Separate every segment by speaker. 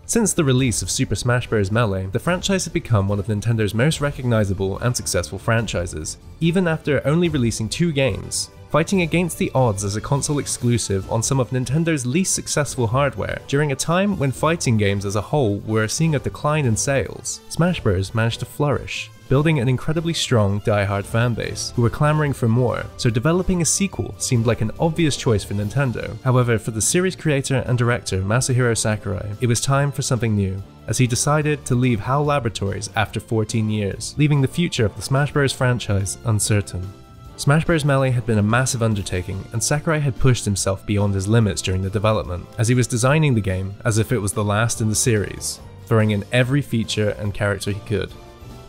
Speaker 1: Since the release of Super Smash Bros. Melee, the franchise had become one of Nintendo's most recognizable and successful franchises, even after only releasing 2 games. Fighting against the odds as a console exclusive on some of Nintendo's least successful hardware during a time when fighting games as a whole were seeing a decline in sales, Smash Bros. Managed to flourish, building an incredibly strong die-hard fanbase who were clamoring for more, so developing a sequel seemed like an obvious choice for Nintendo. However, for the series creator and director Masahiro Sakurai, it was time for something new, as he decided to leave HAL Laboratories after 14 years, leaving the future of the Smash Bros. Franchise uncertain. Smash Bros. Melee had been a massive undertaking, and Sakurai had pushed himself beyond his limits during the development, as he was designing the game as if it was the last in the series, throwing in every feature and character he could.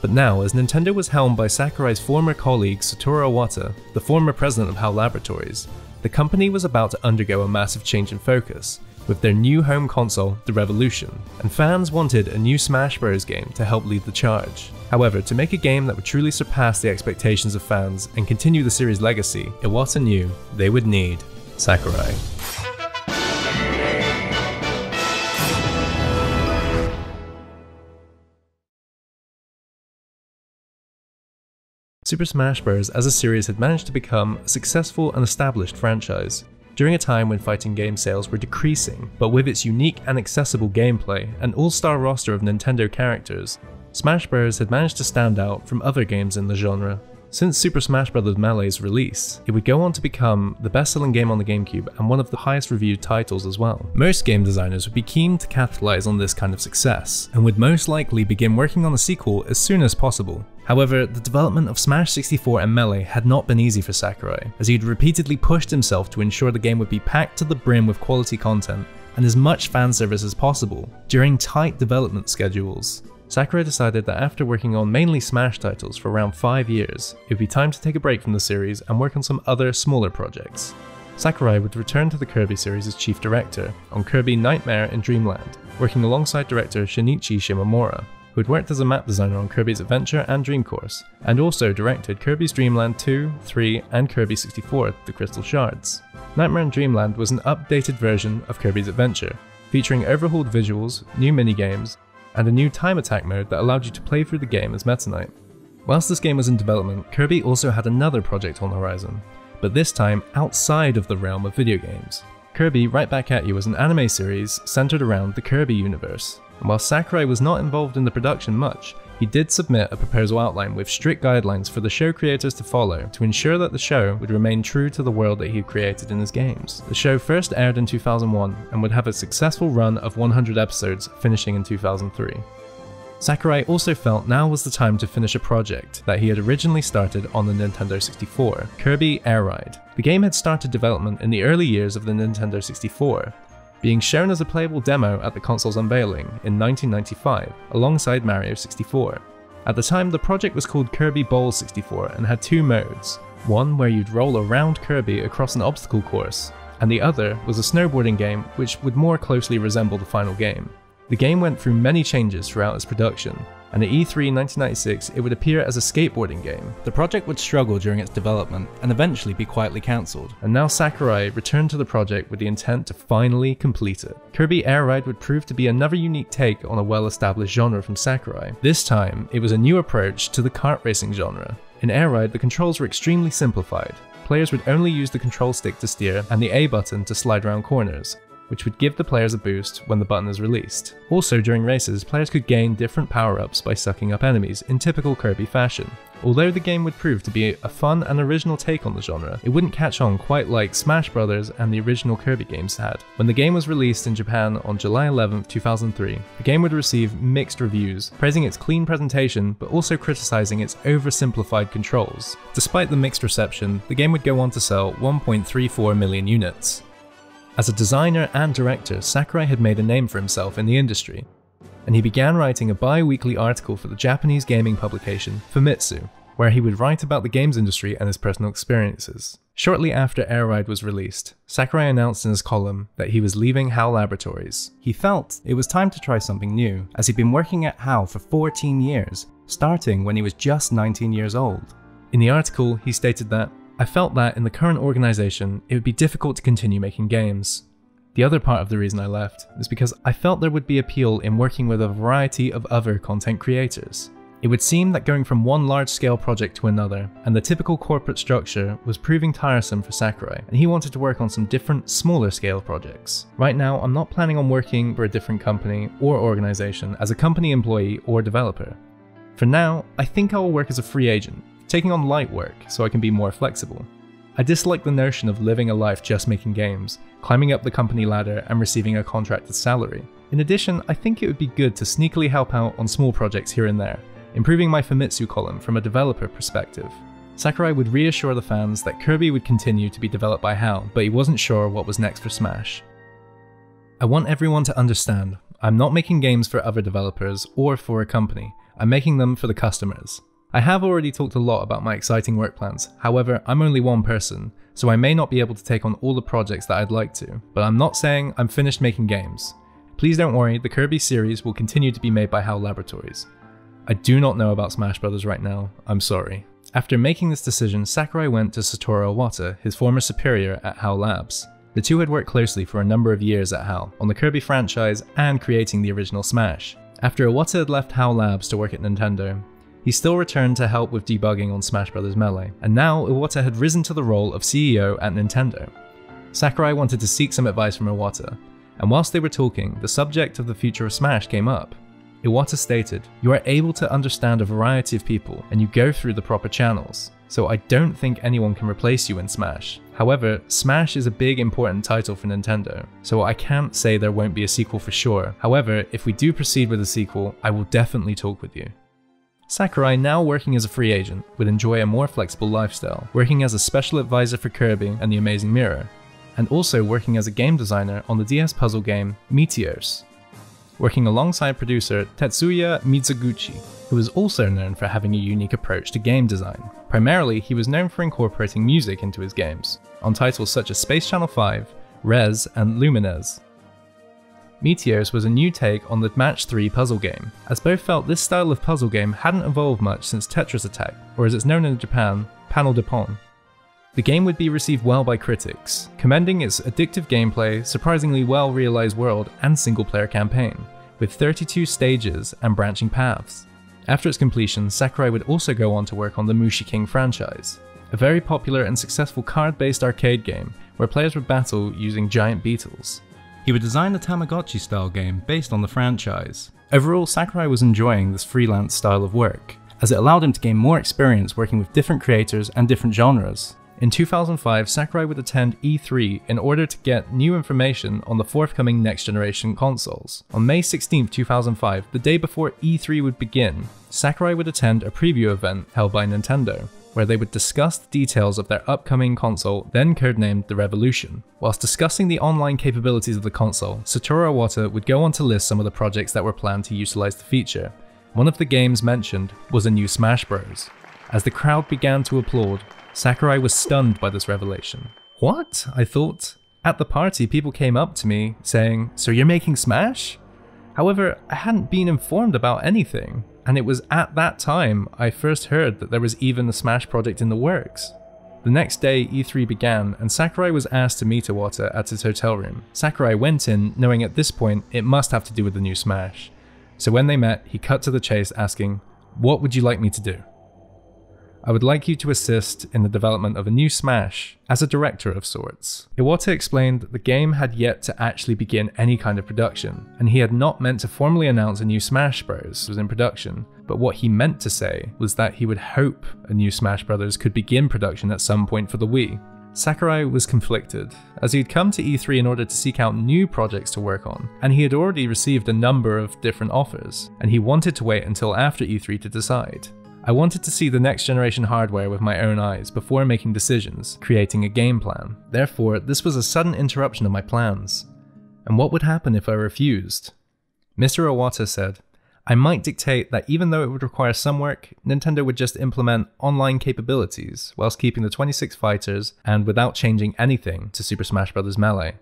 Speaker 1: But now, as Nintendo was helmed by Sakurai's former colleague Satoru Iwata, the former president of HAL Laboratories, the company was about to undergo a massive change in focus, with their new home console, the Revolution, and fans wanted a new Smash Bros. Game to help lead the charge. However, to make a game that would truly surpass the expectations of fans and continue the series' legacy, Iwata knew they would need Sakurai. Super Smash Bros. As a series had managed to become a successful and established franchise, during a time when fighting game sales were decreasing, but with its unique and accessible gameplay and all-star roster of Nintendo characters, Smash Bros. Had managed to stand out from other games in the genre. Since Super Smash Bros. Melee's release, it would go on to become the best-selling game on the GameCube and one of the highest reviewed titles as well. Most game designers would be keen to capitalize on this kind of success, and would most likely begin working on a sequel as soon as possible. However, the development of Smash 64 and Melee had not been easy for Sakurai, as he'd repeatedly pushed himself to ensure the game would be packed to the brim with quality content and as much fan service as possible during tight development schedules. Sakurai decided that after working on mainly Smash titles for around 5 years, it would be time to take a break from the series and work on some other smaller projects. Sakurai would return to the Kirby series as chief director on Kirby Nightmare in Dreamland, working alongside director Shinichi Shimomura, who had worked as a map designer on Kirby's Adventure and Dream Course, and also directed Kirby's Dream Land 2, 3, and Kirby 64 The Crystal Shards. Nightmare in Dreamland was an updated version of Kirby's Adventure, featuring overhauled visuals, new minigames, and a new time attack mode that allowed you to play through the game as Meta Knight. Whilst this game was in development, Kirby also had another project on the horizon, but this time outside of the realm of video games. Kirby Right Back At You was an anime series centered around the Kirby universe, and while Sakurai was not involved in the production much, he did submit a proposal outline with strict guidelines for the show creators to follow to ensure that the show would remain true to the world that he created in his games. The show first aired in 2001 and would have a successful run of 100 episodes, finishing in 2003. Sakurai also felt now was the time to finish a project that he had originally started on the Nintendo 64, Kirby Air Ride. The game had started development in the early years of the Nintendo 64, being shown as a playable demo at the console's unveiling in 1995, alongside Mario 64. At the time, the project was called Kirby Bowl 64 and had 2 modes, one where you'd roll around Kirby across an obstacle course, and the other was a snowboarding game which would more closely resemble the final game. The game went through many changes throughout its production, and at E3 1996 it would appear as a skateboarding game. The project would struggle during its development and eventually be quietly cancelled, and now Sakurai returned to the project with the intent to finally complete it. Kirby Air Ride would prove to be another unique take on a well-established genre from Sakurai. This time, it was a new approach to the kart racing genre. In Air Ride, the controls were extremely simplified. Players would only use the control stick to steer and the A button to slide around corners, which would give the players a boost when the button is released. Also during races, players could gain different power-ups by sucking up enemies in typical Kirby fashion. Although the game would prove to be a fun and original take on the genre, it wouldn't catch on quite like Smash Bros. And the original Kirby games had. When the game was released in Japan on July 11, 2003, the game would receive mixed reviews, praising its clean presentation but also criticizing its oversimplified controls. Despite the mixed reception, the game would go on to sell 1.34 million units. As a designer and director, Sakurai had made a name for himself in the industry, and he began writing a bi-weekly article for the Japanese gaming publication Famitsu, where he would write about the games industry and his personal experiences. Shortly after Air Ride was released, Sakurai announced in his column that he was leaving HAL Laboratories. He felt it was time to try something new, as he'd been working at HAL for 14 years, starting when he was just 19 years old. In the article, he stated that, "I felt that in the current organization, it would be difficult to continue making games. The other part of the reason I left is because I felt there would be appeal in working with a variety of other content creators. It would seem that going from one large-scale project to another, and the typical corporate structure, was proving tiresome for Sakurai, and he wanted to work on some different, smaller-scale projects. Right now, I'm not planning on working for a different company or organization as a company employee or developer. For now, I think I will work as a free agent, taking on light work so I can be more flexible. I dislike the notion of living a life just making games, climbing up the company ladder and receiving a contracted salary. In addition, I think it would be good to sneakily help out on small projects here and there, improving my Famitsu column from a developer perspective. Sakurai would reassure the fans that Kirby would continue to be developed by HAL, but he wasn't sure what was next for Smash. I want everyone to understand, I'm not making games for other developers or for a company, I'm making them for the customers. I have already talked a lot about my exciting work plans, however I'm only one person, so I may not be able to take on all the projects that I'd like to, but I'm not saying I'm finished making games. Please don't worry, the Kirby series will continue to be made by HAL Laboratories. I do not know about Smash Bros. Right now, I'm sorry. After making this decision, Sakurai went to Satoru Iwata, his former superior at HAL Labs. The two had worked closely for a number of years at HAL, on the Kirby franchise and creating the original Smash. After Iwata had left HAL Labs to work at Nintendo, he still returned to help with debugging on Smash Bros. Melee, and now Iwata had risen to the role of CEO at Nintendo. Sakurai wanted to seek some advice from Iwata, and whilst they were talking, the subject of the future of Smash came up. Iwata stated, "You are able to understand a variety of people, and you go through the proper channels, so I don't think anyone can replace you in Smash. However, Smash is a big important title for Nintendo, so I can't say there won't be a sequel for sure. However, if we do proceed with a sequel, I will definitely talk with you." Sakurai, now working as a free agent, would enjoy a more flexible lifestyle, working as a special advisor for Kirby and the Amazing Mirror, and also working as a game designer on the DS puzzle game Meteors, working alongside producer Tetsuya Mizuguchi, who was also known for having a unique approach to game design. Primarily, he was known for incorporating music into his games, on titles such as Space Channel 5, Rez, and Lumines. Meteors was a new take on the Match 3 puzzle game, as both felt this style of puzzle game hadn't evolved much since Tetris Attack, or as it's known in Japan, Panel de Pon. The game would be received well by critics, commending its addictive gameplay, surprisingly well realised world and single-player campaign, with 32 stages and branching paths. After its completion, Sakurai would also go on to work on the Mushi King franchise, a very popular and successful card-based arcade game where players would battle using giant beetles. He would design the Tamagotchi-style game based on the franchise. Overall, Sakurai was enjoying this freelance style of work, as it allowed him to gain more experience working with different creators and different genres. In 2005, Sakurai would attend E3 in order to get new information on the forthcoming next-generation consoles. On May 16, 2005, the day before E3 would begin, Sakurai would attend a preview event held by Nintendo, where they would discuss the details of their upcoming console, then codenamed the Revolution. Whilst discussing the online capabilities of the console, Satoru Iwata would go on to list some of the projects that were planned to utilize the feature. One of the games mentioned was a new Smash Bros. As the crowd began to applaud, Sakurai was stunned by this revelation. What? I thought. At the party, people came up to me saying, "So you're making Smash?" However, I hadn't been informed about anything, and it was at that time I first heard that there was even a Smash project in the works. The next day, E3 began, and Sakurai was asked to meet Iwata at his hotel room. Sakurai went in, knowing at this point it must have to do with the new Smash. So when they met, he cut to the chase asking, "What would you like me to do?" "I would like you to assist in the development of a new Smash, as a director of sorts." Iwata explained that the game had yet to actually begin any kind of production, and he had not meant to formally announce a new Smash Bros. Was in production, but what he meant to say was that he would hope a new Smash Bros. Could begin production at some point for the Wii. Sakurai was conflicted, as he had come to E3 in order to seek out new projects to work on, and he had already received a number of different offers, and he wanted to wait until after E3 to decide. "I wanted to see the next generation hardware with my own eyes before making decisions, creating a game plan. Therefore, this was a sudden interruption of my plans. And what would happen if I refused?" Mr. Iwata said, "I might dictate that even though it would require some work, Nintendo would just implement online capabilities whilst keeping the 26 fighters and without changing anything to Super Smash Bros. Melee."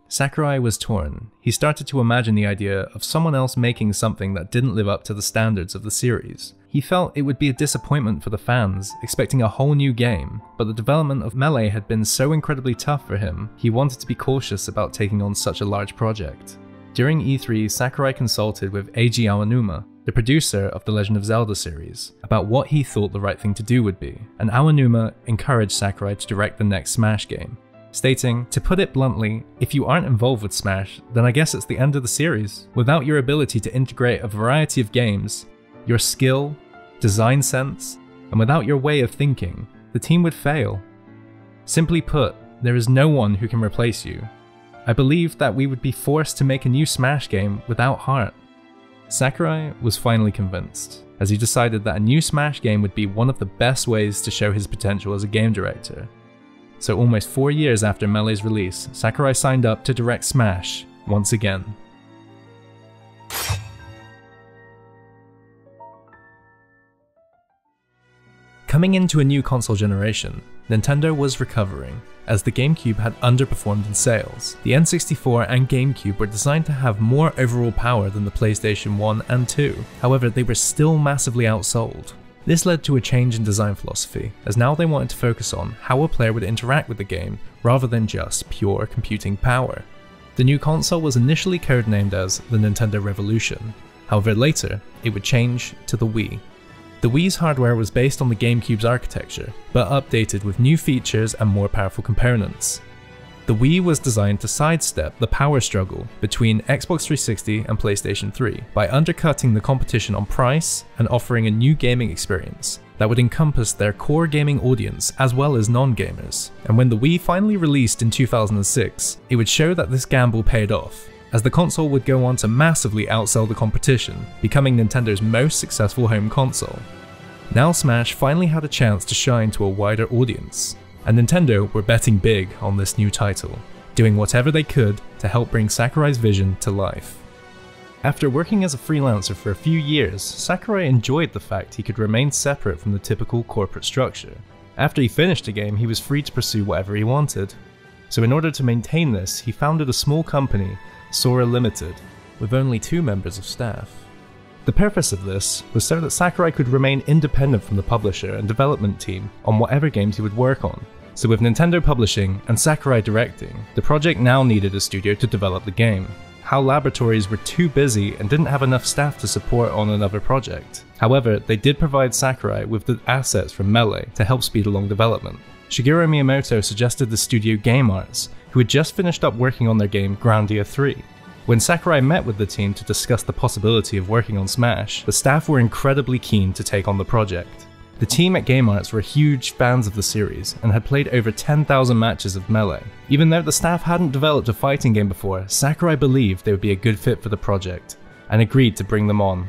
Speaker 1: Sakurai was torn. He started to imagine the idea of someone else making something that didn't live up to the standards of the series. He felt it would be a disappointment for the fans, expecting a whole new game, but the development of Melee had been so incredibly tough for him, he wanted to be cautious about taking on such a large project. During E3, Sakurai consulted with Eiji Aonuma, the producer of the Legend of Zelda series, about what he thought the right thing to do would be, and Aonuma encouraged Sakurai to direct the next Smash game, stating, "To put it bluntly, if you aren't involved with Smash, then I guess it's the end of the series. Without your ability to integrate a variety of games, your skill, design sense, and without your way of thinking, the team would fail. Simply put, there is no one who can replace you. I believe that we would be forced to make a new Smash game without heart." Sakurai was finally convinced, as he decided that a new Smash game would be one of the best ways to show his potential as a game director. So almost 4 years after Melee's release, Sakurai signed up to direct Smash once again. Coming into a new console generation, Nintendo was recovering, as the GameCube had underperformed in sales. The N64 and GameCube were designed to have more overall power than the PlayStation 1 and 2, however they were still massively outsold. This led to a change in design philosophy, as now they wanted to focus on how a player would interact with the game rather than just pure computing power. The new console was initially codenamed as the Nintendo Revolution, however later it would change to the Wii. The Wii's hardware was based on the GameCube's architecture, but updated with new features and more powerful components. The Wii was designed to sidestep the power struggle between Xbox 360 and PlayStation 3 by undercutting the competition on price and offering a new gaming experience that would encompass their core gaming audience as well as non-gamers. And when the Wii finally released in 2006, it would show that this gamble paid off, as the console would go on to massively outsell the competition, becoming Nintendo's most successful home console. Now Smash finally had a chance to shine to a wider audience, and Nintendo were betting big on this new title, doing whatever they could to help bring Sakurai's vision to life. After working as a freelancer for a few years, Sakurai enjoyed the fact he could remain separate from the typical corporate structure. After he finished a game, he was free to pursue whatever he wanted. So in order to maintain this, he founded a small company, Sora Limited, with only 2 members of staff. The purpose of this was so that Sakurai could remain independent from the publisher and development team on whatever games he would work on. So with Nintendo publishing and Sakurai directing, the project now needed a studio to develop the game. HAL Laboratories were too busy and didn't have enough staff to support on another project. However, they did provide Sakurai with the assets from Melee to help speed along development. Shigeru Miyamoto suggested the studio Game Arts, who had just finished up working on their game Grandia 3. When Sakurai met with the team to discuss the possibility of working on Smash, the staff were incredibly keen to take on the project. The team at Game Arts were huge fans of the series and had played over 10,000 matches of Melee. Even though the staff hadn't developed a fighting game before, Sakurai believed they would be a good fit for the project, and agreed to bring them on.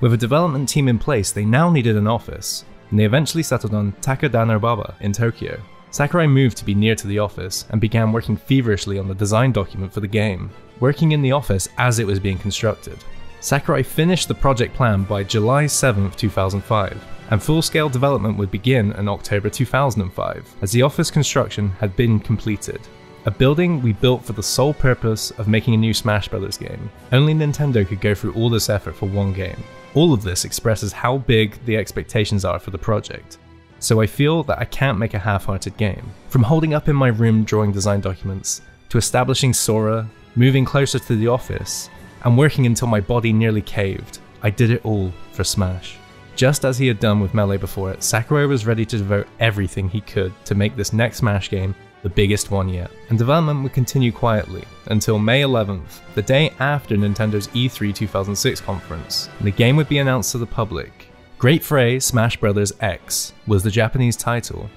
Speaker 1: With a development team in place, they now needed an office, and they eventually settled on Takadanobaba in Tokyo. Sakurai moved to be near to the office and began working feverishly on the design document for the game, working in the office as it was being constructed. Sakurai finished the project plan by July 7, 2005, and full-scale development would begin in October 2005, as the office construction had been completed. A building we built for the sole purpose of making a new Smash Bros. Game. Only Nintendo could go through all this effort for one game. All of this expresses how big the expectations are for the project. So I feel that I can't make a half-hearted game. From holding up in my room drawing design documents, to establishing Sora, moving closer to the office, and working until my body nearly caved, I did it all for Smash. Just as he had done with Melee before it, Sakurai was ready to devote everything he could to make this next Smash game the biggest one yet, and development would continue quietly until May 11th, the day after Nintendo's E3 2006 conference. The game would be announced to the public. Great Fray Smash Bros. X was the Japanese title,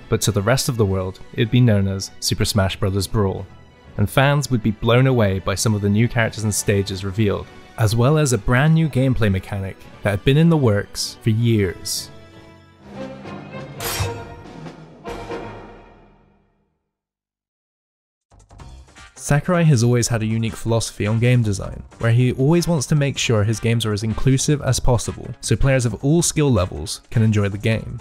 Speaker 1: but to the rest of the world it'd be known as Super Smash Bros. Brawl, and fans would be blown away by some of the new characters and stages revealed, as well as a brand new gameplay mechanic that had been in the works for years. Sakurai has always had a unique philosophy on game design, where he always wants to make sure his games are as inclusive as possible, so players of all skill levels can enjoy the game.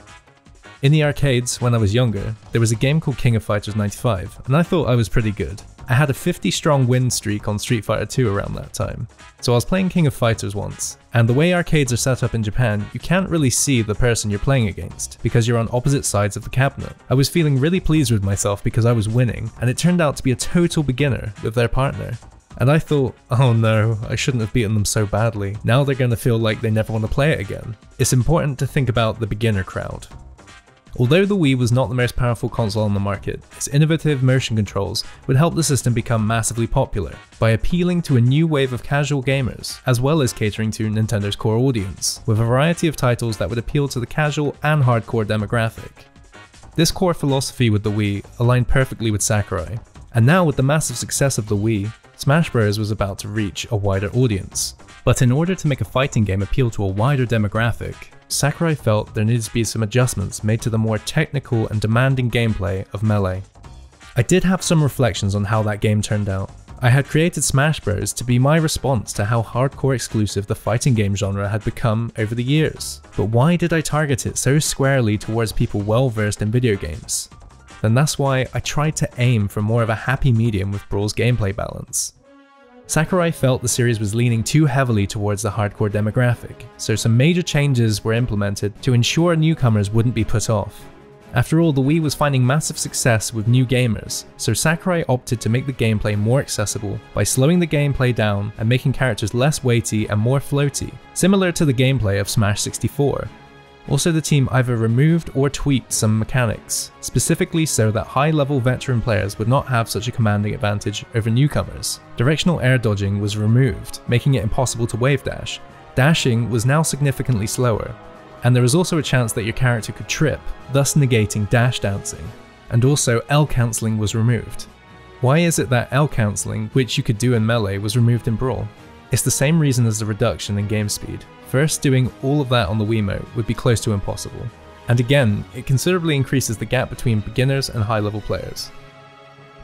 Speaker 1: In the arcades, when I was younger, there was a game called King of Fighters 95, and I thought I was pretty good. I had a 50-strong win streak on Street Fighter 2 around that time. So I was playing King of Fighters once, and the way arcades are set up in Japan, you can't really see the person you're playing against, because you're on opposite sides of the cabinet. I was feeling really pleased with myself because I was winning, and it turned out to be a total beginner with their partner. And I thought, oh no, I shouldn't have beaten them so badly. Now they're going to feel like they never want to play it again. It's important to think about the beginner crowd. Although the Wii was not the most powerful console on the market, its innovative motion controls would help the system become massively popular by appealing to a new wave of casual gamers, as well as catering to Nintendo's core audience, with a variety of titles that would appeal to the casual and hardcore demographic. This core philosophy with the Wii aligned perfectly with Sakurai, and now with the massive success of the Wii, Smash Bros was about to reach a wider audience. But in order to make a fighting game appeal to a wider demographic, Sakurai felt there needed to be some adjustments made to the more technical and demanding gameplay of Melee. I did have some reflections on how that game turned out. I had created Smash Bros to be my response to how hardcore exclusive the fighting game genre had become over the years. But why did I target it so squarely towards people well versed in video games? Then that's why I tried to aim for more of a happy medium with Brawl's gameplay balance. Sakurai felt the series was leaning too heavily towards the hardcore demographic, so some major changes were implemented to ensure newcomers wouldn't be put off. After all, the Wii was finding massive success with new gamers, so Sakurai opted to make the gameplay more accessible by slowing the gameplay down and making characters less weighty and more floaty, similar to the gameplay of Smash 64. Also, the team either removed or tweaked some mechanics, specifically so that high-level veteran players would not have such a commanding advantage over newcomers. Directional air dodging was removed, making it impossible to wave dash. Dashing was now significantly slower, and there was also a chance that your character could trip, thus negating dash dancing. And also, L cancelling was removed. Why is it that L cancelling, which you could do in Melee, was removed in Brawl? It's the same reason as the reduction in game speed. First, doing all of that on the Wiimote would be close to impossible. And again, it considerably increases the gap between beginners and high-level players.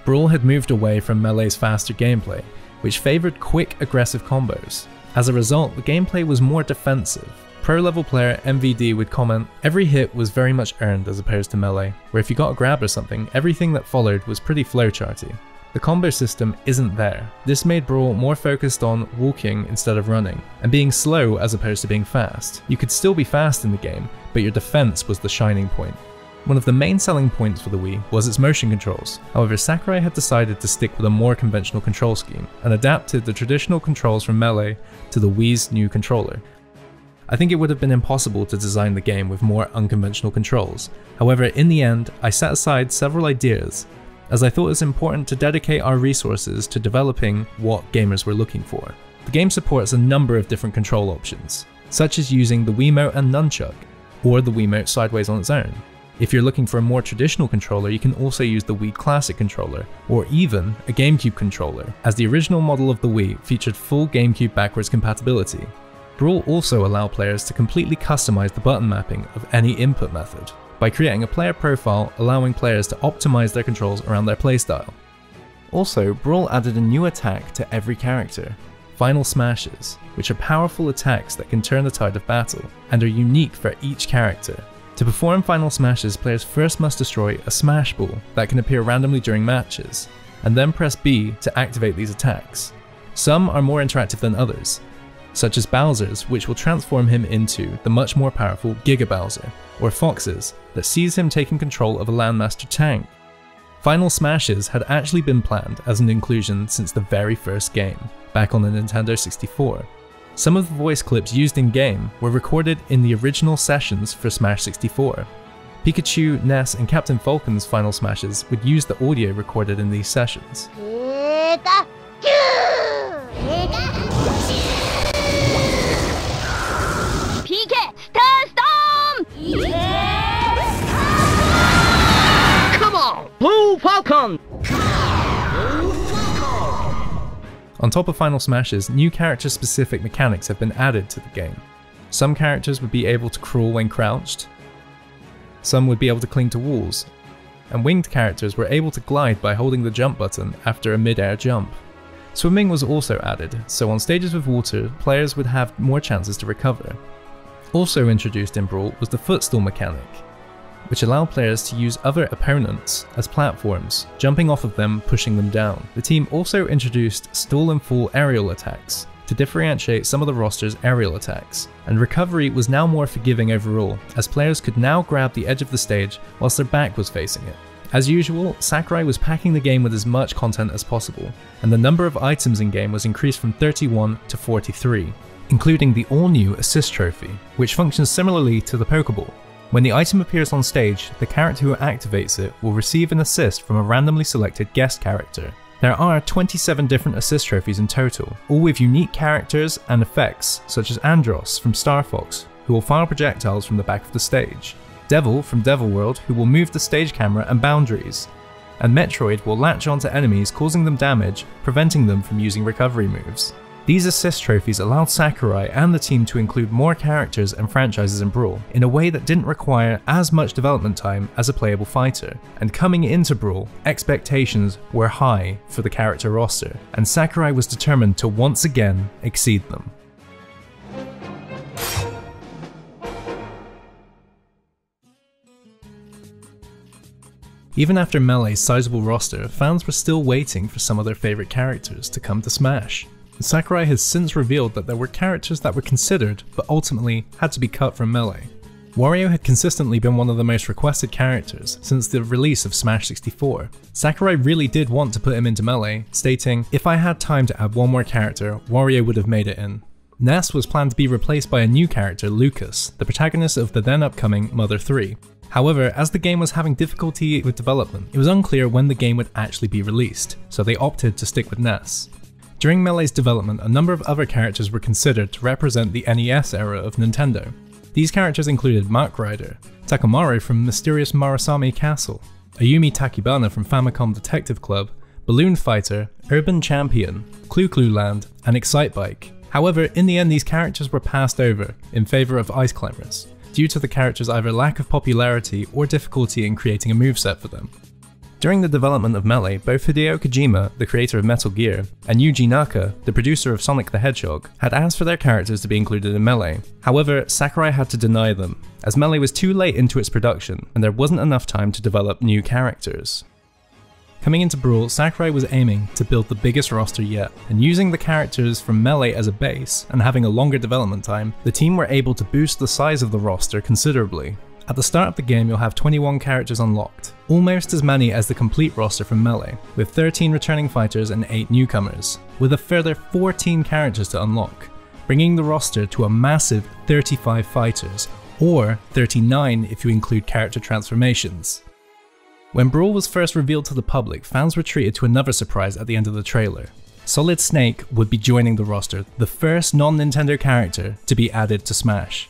Speaker 1: Brawl had moved away from Melee's faster gameplay, which favoured quick, aggressive combos. As a result, the gameplay was more defensive. Pro-level player MVD would comment, every hit was very much earned as opposed to Melee, where if you got a grab or something, everything that followed was pretty flowcharty. The combo system isn't there. This made Brawl more focused on walking instead of running, and being slow as opposed to being fast. You could still be fast in the game, but your defense was the shining point. One of the main selling points for the Wii was its motion controls. However, Sakurai had decided to stick with a more conventional control scheme, and adapted the traditional controls from Melee to the Wii's new controller. I think it would have been impossible to design the game with more unconventional controls. However, in the end, I set aside several ideas, as I thought it was important to dedicate our resources to developing what gamers were looking for. The game supports a number of different control options, such as using the Wiimote and Nunchuck, or the Wiimote sideways on its own. If you're looking for a more traditional controller, you can also use the Wii Classic controller, or even a GameCube controller, as the original model of the Wii featured full GameCube backwards compatibility. Brawl also allowed players to completely customize the button mapping of any input method, by creating a player profile allowing players to optimize their controls around their playstyle. Also, Brawl added a new attack to every character, Final Smashes, which are powerful attacks that can turn the tide of battle, and are unique for each character. To perform Final Smashes, players first must destroy a Smash Ball that can appear randomly during matches, and then press B to activate these attacks. Some are more interactive than others, such as Bowser's, which will transform him into the much more powerful Giga Bowser, or Fox's, that sees him taking control of a Landmaster tank. Final Smashes had actually been planned as an inclusion since the very first game, back on the Nintendo 64. Some of the voice clips used in-game were recorded in the original sessions for Smash 64. Pikachu, Ness, and Captain Falcon's Final Smashes would use the audio recorded in these sessions.
Speaker 2: Come on, Blue Falcon!
Speaker 1: On top of Final Smashes, new character-specific mechanics have been added to the game. Some characters would be able to crawl when crouched, some would be able to cling to walls, and winged characters were able to glide by holding the jump button after a mid-air jump. Swimming was also added, so on stages with water, players would have more chances to recover. Also introduced in Brawl was the footstool mechanic. which allow players to use other opponents as platforms, jumping off of them, pushing them down. The team also introduced stall and fall aerial attacks to differentiate some of the roster's aerial attacks, and recovery was now more forgiving overall, as players could now grab the edge of the stage whilst their back was facing it. As usual, Sakurai was packing the game with as much content as possible, and the number of items in game was increased from 31 to 43, including the all-new assist trophy, which functions similarly to the Pokeball. When the item appears on stage, the character who activates it will receive an assist from a randomly selected guest character. There are 27 different assist trophies in total, all with unique characters and effects, such as Andros from Star Fox, who will fire projectiles from the back of the stage, Devil from Devil World, who will move the stage camera and boundaries, and Metroid will latch onto enemies, causing them damage, preventing them from using recovery moves. These assist trophies allowed Sakurai and the team to include more characters and franchises in Brawl in a way that didn't require as much development time as a playable fighter. And coming into Brawl, expectations were high for the character roster, and Sakurai was determined to once again exceed them. Even after Melee's sizable roster, fans were still waiting for some of their favourite characters to come to Smash. Sakurai has since revealed that there were characters that were considered, but ultimately had to be cut from Melee. Wario had consistently been one of the most requested characters since the release of Smash 64. Sakurai really did want to put him into Melee, stating, "If I had time to add one more character, Wario would have made it in." Ness was planned to be replaced by a new character, Lucas, the protagonist of the then upcoming Mother 3. However, as the game was having difficulty with development, it was unclear when the game would actually be released, so they opted to stick with Ness. During Melee's development, a number of other characters were considered to represent the NES era of Nintendo. These characters included Mark Ryder, Takamaru from Mysterious Marasami Castle, Ayumi Takibana from Famicom Detective Club, Balloon Fighter, Urban Champion, Clu Clu Land, and Excitebike. However, in the end these characters were passed over in favour of Ice Climbers, due to the characters' either lack of popularity or difficulty in creating a moveset for them. During the development of Melee, both Hideo Kojima, the creator of Metal Gear, and Yuji Naka, the producer of Sonic the Hedgehog, had asked for their characters to be included in Melee. However, Sakurai had to deny them, as Melee was too late into its production, and there wasn't enough time to develop new characters. Coming into Brawl, Sakurai was aiming to build the biggest roster yet, and using the characters from Melee as a base, and having a longer development time, the team were able to boost the size of the roster considerably. At the start of the game, you'll have 21 characters unlocked, almost as many as the complete roster from Melee, with 13 returning fighters and 8 newcomers, with a further 14 characters to unlock, bringing the roster to a massive 35 fighters, or 39 if you include character transformations. When Brawl was first revealed to the public, fans were treated to another surprise at the end of the trailer. Solid Snake would be joining the roster, the first non-Nintendo character to be added to Smash.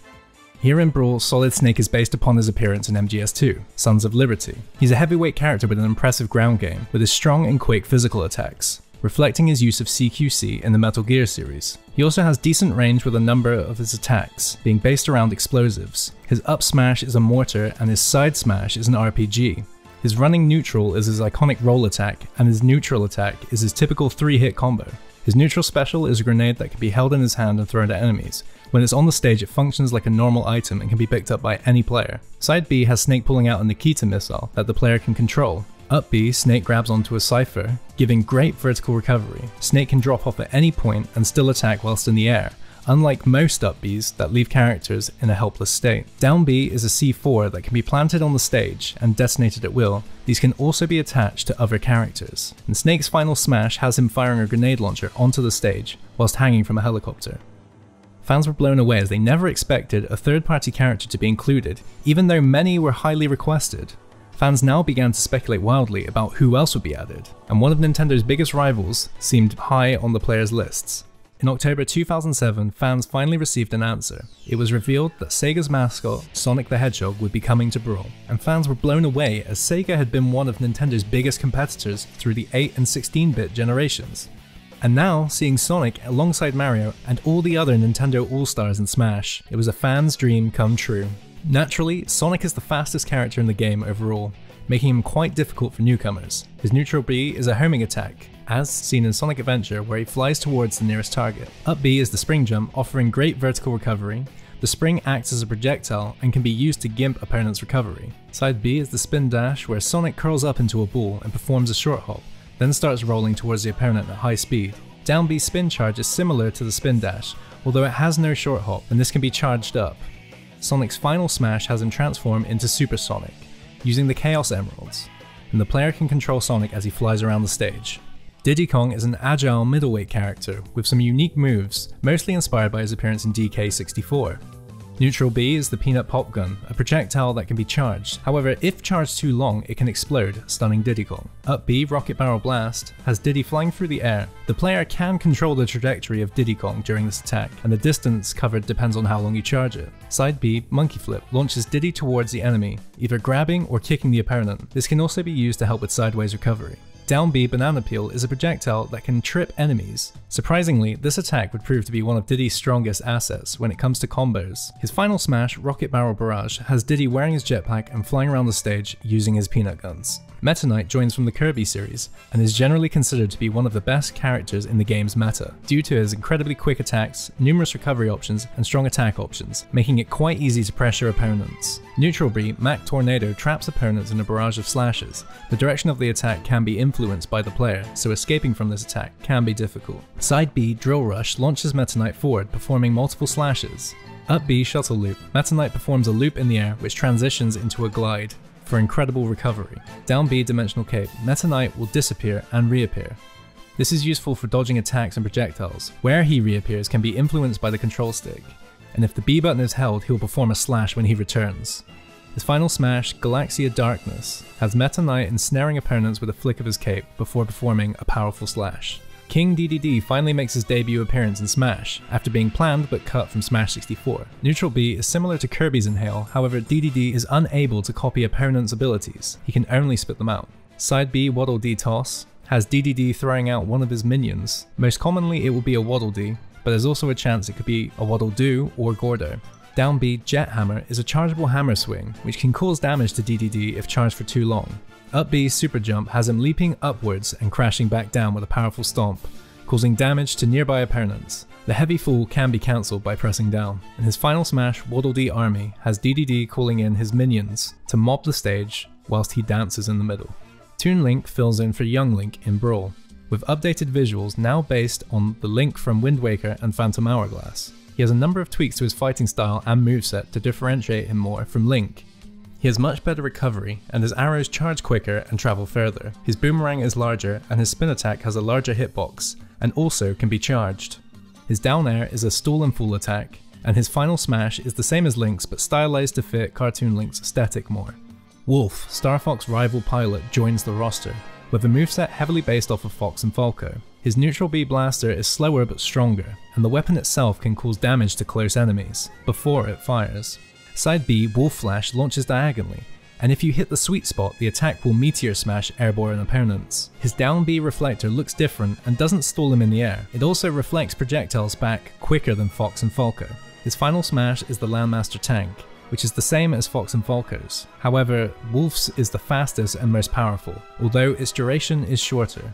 Speaker 1: Here in Brawl, Solid Snake is based upon his appearance in MGS2, Sons of Liberty. He's a heavyweight character with an impressive ground game, with his strong and quick physical attacks, reflecting his use of CQC in the Metal Gear series. He also has decent range with a number of his attacks being based around explosives. His up smash is a mortar and his side smash is an RPG. His running neutral is his iconic roll attack, and his neutral attack is his typical 3-hit combo. His neutral special is a grenade that can be held in his hand and thrown at enemies. When it's on the stage, it functions like a normal item and can be picked up by any player. Side B has Snake pulling out a Nikita missile that the player can control. Up B, Snake grabs onto a Cypher, giving great vertical recovery. Snake can drop off at any point and still attack whilst in the air, unlike most up Bs that leave characters in a helpless state. Down B is a C4 that can be planted on the stage and detonated at will. These can also be attached to other characters. And Snake's final smash has him firing a grenade launcher onto the stage whilst hanging from a helicopter. Fans were blown away as they never expected a third-party character to be included, even though many were highly requested. Fans now began to speculate wildly about who else would be added, and one of Nintendo's biggest rivals seemed high on the players' lists. In October 2007, fans finally received an answer. It was revealed that Sega's mascot, Sonic the Hedgehog, would be coming to Brawl, and fans were blown away as Sega had been one of Nintendo's biggest competitors through the 8 and 16-bit generations. And now, seeing Sonic alongside Mario and all the other Nintendo All-Stars in Smash, it was a fan's dream come true. Naturally, Sonic is the fastest character in the game overall, making him quite difficult for newcomers. His neutral B is a homing attack, as seen in Sonic Adventure where he flies towards the nearest target. Up B is the spring jump, offering great vertical recovery, The spring acts as a projectile and can be used to gimp opponents' recovery. Side B is the spin dash, where Sonic curls up into a ball and performs a short hop, then starts rolling towards the opponent at high speed. Down B spin charge is similar to the spin dash, although it has no short hop, and this can be charged up. Sonic's final smash has him transform into Super Sonic, using the Chaos Emeralds, and the player can control Sonic as he flies around the stage. Diddy Kong is an agile middleweight character with some unique moves, mostly inspired by his appearance in DK64. Neutral B is the Peanut Pop Gun, a projectile that can be charged. However, if charged too long, it can explode, stunning Diddy Kong. Up B, Rocket Barrel Blast, has Diddy flying through the air. The player can control the trajectory of Diddy Kong during this attack, and the distance covered depends on how long you charge it. Side B, Monkey Flip, launches Diddy towards the enemy, either grabbing or kicking the opponent. This can also be used to help with sideways recovery. Down B, Banana Peel, is a projectile that can trip enemies. Surprisingly, this attack would prove to be one of Diddy's strongest assets when it comes to combos. His final smash, Rocket Barrel Barrage, has Diddy wearing his jetpack and flying around the stage using his peanut guns. Meta Knight joins from the Kirby series, and is generally considered to be one of the best characters in the game's meta, due to his incredibly quick attacks, numerous recovery options, and strong attack options, making it quite easy to pressure opponents. Neutral B, Mac Tornado, traps opponents in a barrage of slashes. The direction of the attack can be influenced by the player, so escaping from this attack can be difficult. Side B, Drill Rush, launches Meta Knight forward, performing multiple slashes. Up B, Shuttle Loop. Meta Knight performs a loop in the air, which transitions into a glide for incredible recovery. Down B, Dimensional Cape. Meta Knight will disappear and reappear. This is useful for dodging attacks and projectiles. Where he reappears can be influenced by the control stick, and if the B button is held, he'll perform a slash when he returns. His final smash, Galaxia Darkness, has Meta Knight ensnaring opponents with a flick of his cape before performing a powerful slash. King DDD finally makes his debut appearance in Smash, after being planned but cut from Smash 64. Neutral B is similar to Kirby's Inhale, however DDD is unable to copy opponents' abilities, he can only spit them out. Side B, Waddle Dee Toss, has DDD throwing out one of his minions. Most commonly it will be a Waddle Dee, but there's also a chance it could be a Waddle Doo or Gordo. Down B, Jet Hammer, is a chargeable hammer swing, which can cause damage to DDD if charged for too long. Up B, Super Jump, has him leaping upwards and crashing back down with a powerful stomp, causing damage to nearby opponents. The heavy fall can be cancelled by pressing down. And his final smash, Waddle Dee Army, has DDD calling in his minions to mob the stage whilst he dances in the middle. Toon Link fills in for Young Link in Brawl, with updated visuals now based on the Link from Wind Waker and Phantom Hourglass. He has a number of tweaks to his fighting style and moveset to differentiate him more from Link. He has much better recovery, and his arrows charge quicker and travel further. His boomerang is larger, and his spin attack has a larger hitbox, and also can be charged. His down air is a stall and fall attack, and his final smash is the same as Link's but stylized to fit Cartoon Link's aesthetic more. Wolf, Star Fox rival pilot, joins the roster, with a moveset heavily based off of Fox and Falco. His Neutral B blaster is slower but stronger, and the weapon itself can cause damage to close enemies, before it fires. Side B, Wolf Flash, launches diagonally, and if you hit the sweet spot, the attack will meteor smash airborne opponents. His down B reflector looks different and doesn't stall him in the air. It also reflects projectiles back quicker than Fox and Falco. His final smash is the Landmaster Tank, which is the same as Fox and Falco's. However, Wolf's is the fastest and most powerful, although its duration is shorter.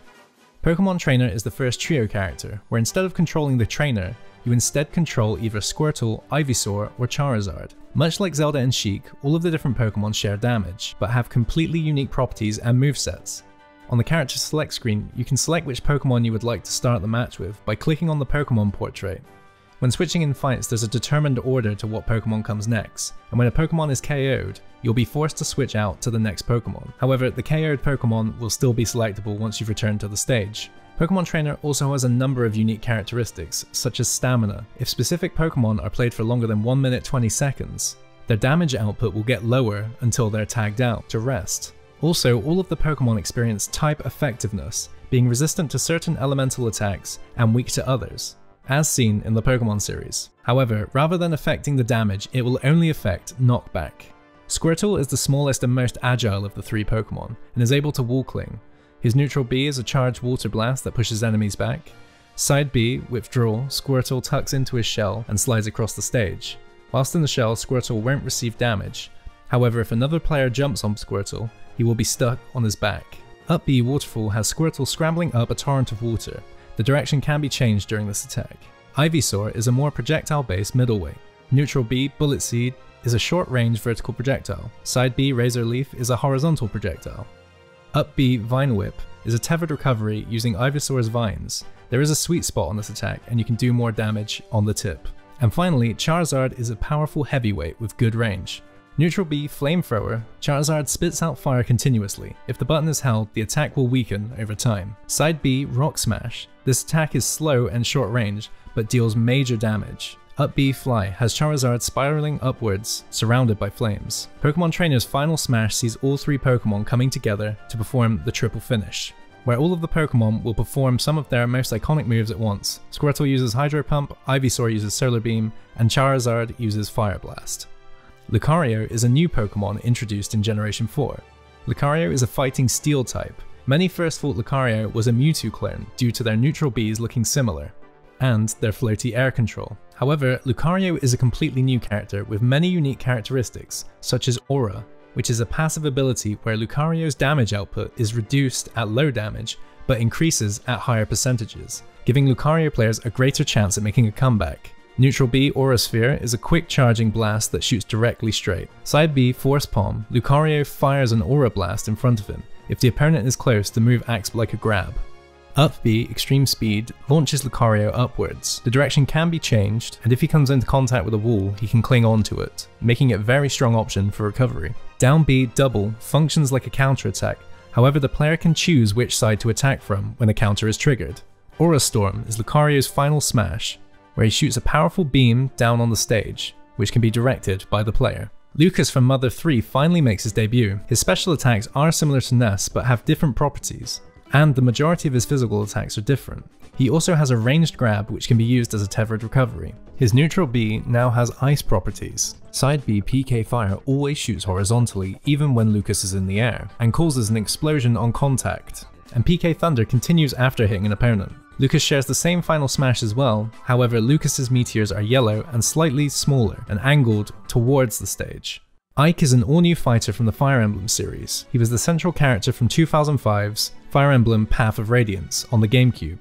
Speaker 1: Pokemon Trainer is the first trio character, where instead of controlling the trainer, you instead control either Squirtle, Ivysaur, or Charizard. Much like Zelda and Sheik, all of the different Pokemon share damage, but have completely unique properties and movesets. On the character select screen, you can select which Pokemon you would like to start the match with by clicking on the Pokemon portrait. When switching in fights, there's a determined order to what Pokemon comes next, and when a Pokemon is KO'd, you'll be forced to switch out to the next Pokemon. However, the KO'd Pokemon will still be selectable once you've returned to the stage. Pokemon Trainer also has a number of unique characteristics, such as stamina. If specific Pokemon are played for longer than 1 minute 20 seconds, their damage output will get lower until they're tagged out to rest. Also, all of the Pokemon experience type effectiveness, being resistant to certain elemental attacks and weak to others, as seen in the Pokemon series. However, rather than affecting the damage, it will only affect knockback. Squirtle is the smallest and most agile of the three Pokemon, and is able to wall cling. His Neutral B is a charged water blast that pushes enemies back. Side B, Withdrawal, Squirtle tucks into his shell and slides across the stage. Whilst in the shell, Squirtle won't receive damage. However, if another player jumps on Squirtle, he will be stuck on his back. Up B, Waterfall, has Squirtle scrambling up a torrent of water. The direction can be changed during this attack. Ivysaur is a more projectile-based middleweight. Neutral B, Bullet Seed, is a short-range vertical projectile. Side B, Razor Leaf, is a horizontal projectile. Up B, Vine Whip, is a tethered recovery using Ivysaur's vines. There is a sweet spot on this attack, and you can do more damage on the tip. And finally, Charizard is a powerful heavyweight with good range. Neutral B, Flamethrower, Charizard spits out fire continuously. If the button is held, the attack will weaken over time. Side B, Rock Smash. This attack is slow and short range, but deals major damage. Up B, Fly, has Charizard spiraling upwards, surrounded by flames. Pokemon Trainer's final smash sees all three Pokemon coming together to perform the triple finish, where all of the Pokemon will perform some of their most iconic moves at once. Squirtle uses Hydro Pump, Ivysaur uses Solar Beam, and Charizard uses Fire Blast. Lucario is a new Pokemon introduced in Generation 4. Lucario is a fighting steel type. Many first thought Lucario was a Mewtwo clone due to their neutral Bs looking similar, and their floaty air control. However, Lucario is a completely new character with many unique characteristics, such as Aura, which is a passive ability where Lucario's damage output is reduced at low damage, but increases at higher percentages, giving Lucario players a greater chance at making a comeback. Neutral B, Aura Sphere, is a quick charging blast that shoots directly straight. Side B, Force Palm, Lucario fires an Aura Blast in front of him. If the opponent is close, the move acts like a grab. Up B, Extreme Speed, launches Lucario upwards. The direction can be changed, and if he comes into contact with a wall, he can cling on to it, making it a very strong option for recovery. Down B, Double, functions like a counter attack, however the player can choose which side to attack from when a counter is triggered. Aura Storm is Lucario's final smash, where he shoots a powerful beam down on the stage, which can be directed by the player. Lucas from Mother 3 finally makes his debut. His special attacks are similar to Ness, but have different properties, and the majority of his physical attacks are different. He also has a ranged grab which can be used as a tethered recovery. His neutral B now has ice properties. Side B, PK Fire, always shoots horizontally even when Lucas is in the air, and causes an explosion on contact. And PK Thunder continues after hitting an opponent. Lucas shares the same final smash as well, however Lucas's meteors are yellow and slightly smaller and angled towards the stage. Ike is an all-new fighter from the Fire Emblem series. He was the central character from 2005's Fire Emblem Path of Radiance on the GameCube.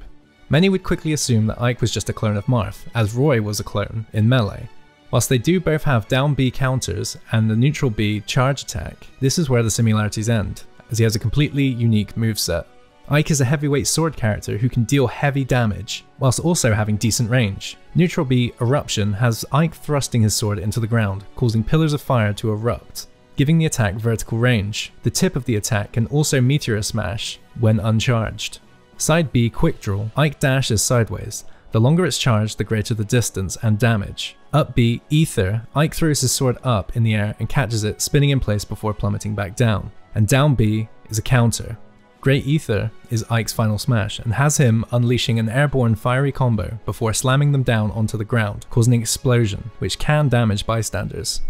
Speaker 1: Many would quickly assume that Ike was just a clone of Marth, as Roy was a clone in Melee. Whilst they do both have down B counters and the neutral B charge attack, this is where the similarities end, as he has a completely unique moveset. Ike is a heavyweight sword character who can deal heavy damage, whilst also having decent range. Neutral B, Eruption, has Ike thrusting his sword into the ground, causing pillars of fire to erupt, giving the attack vertical range. The tip of the attack can also Meteor Smash when uncharged. Side B, Quick Draw, Ike dashes sideways. The longer it's charged, the greater the distance and damage. Up B, Ether, Ike throws his sword up in the air and catches it, spinning in place before plummeting back down. And down B is a counter. Great Ether is Ike's final smash and has him unleashing an airborne fiery combo before slamming them down onto the ground, causing an explosion, which can damage bystanders.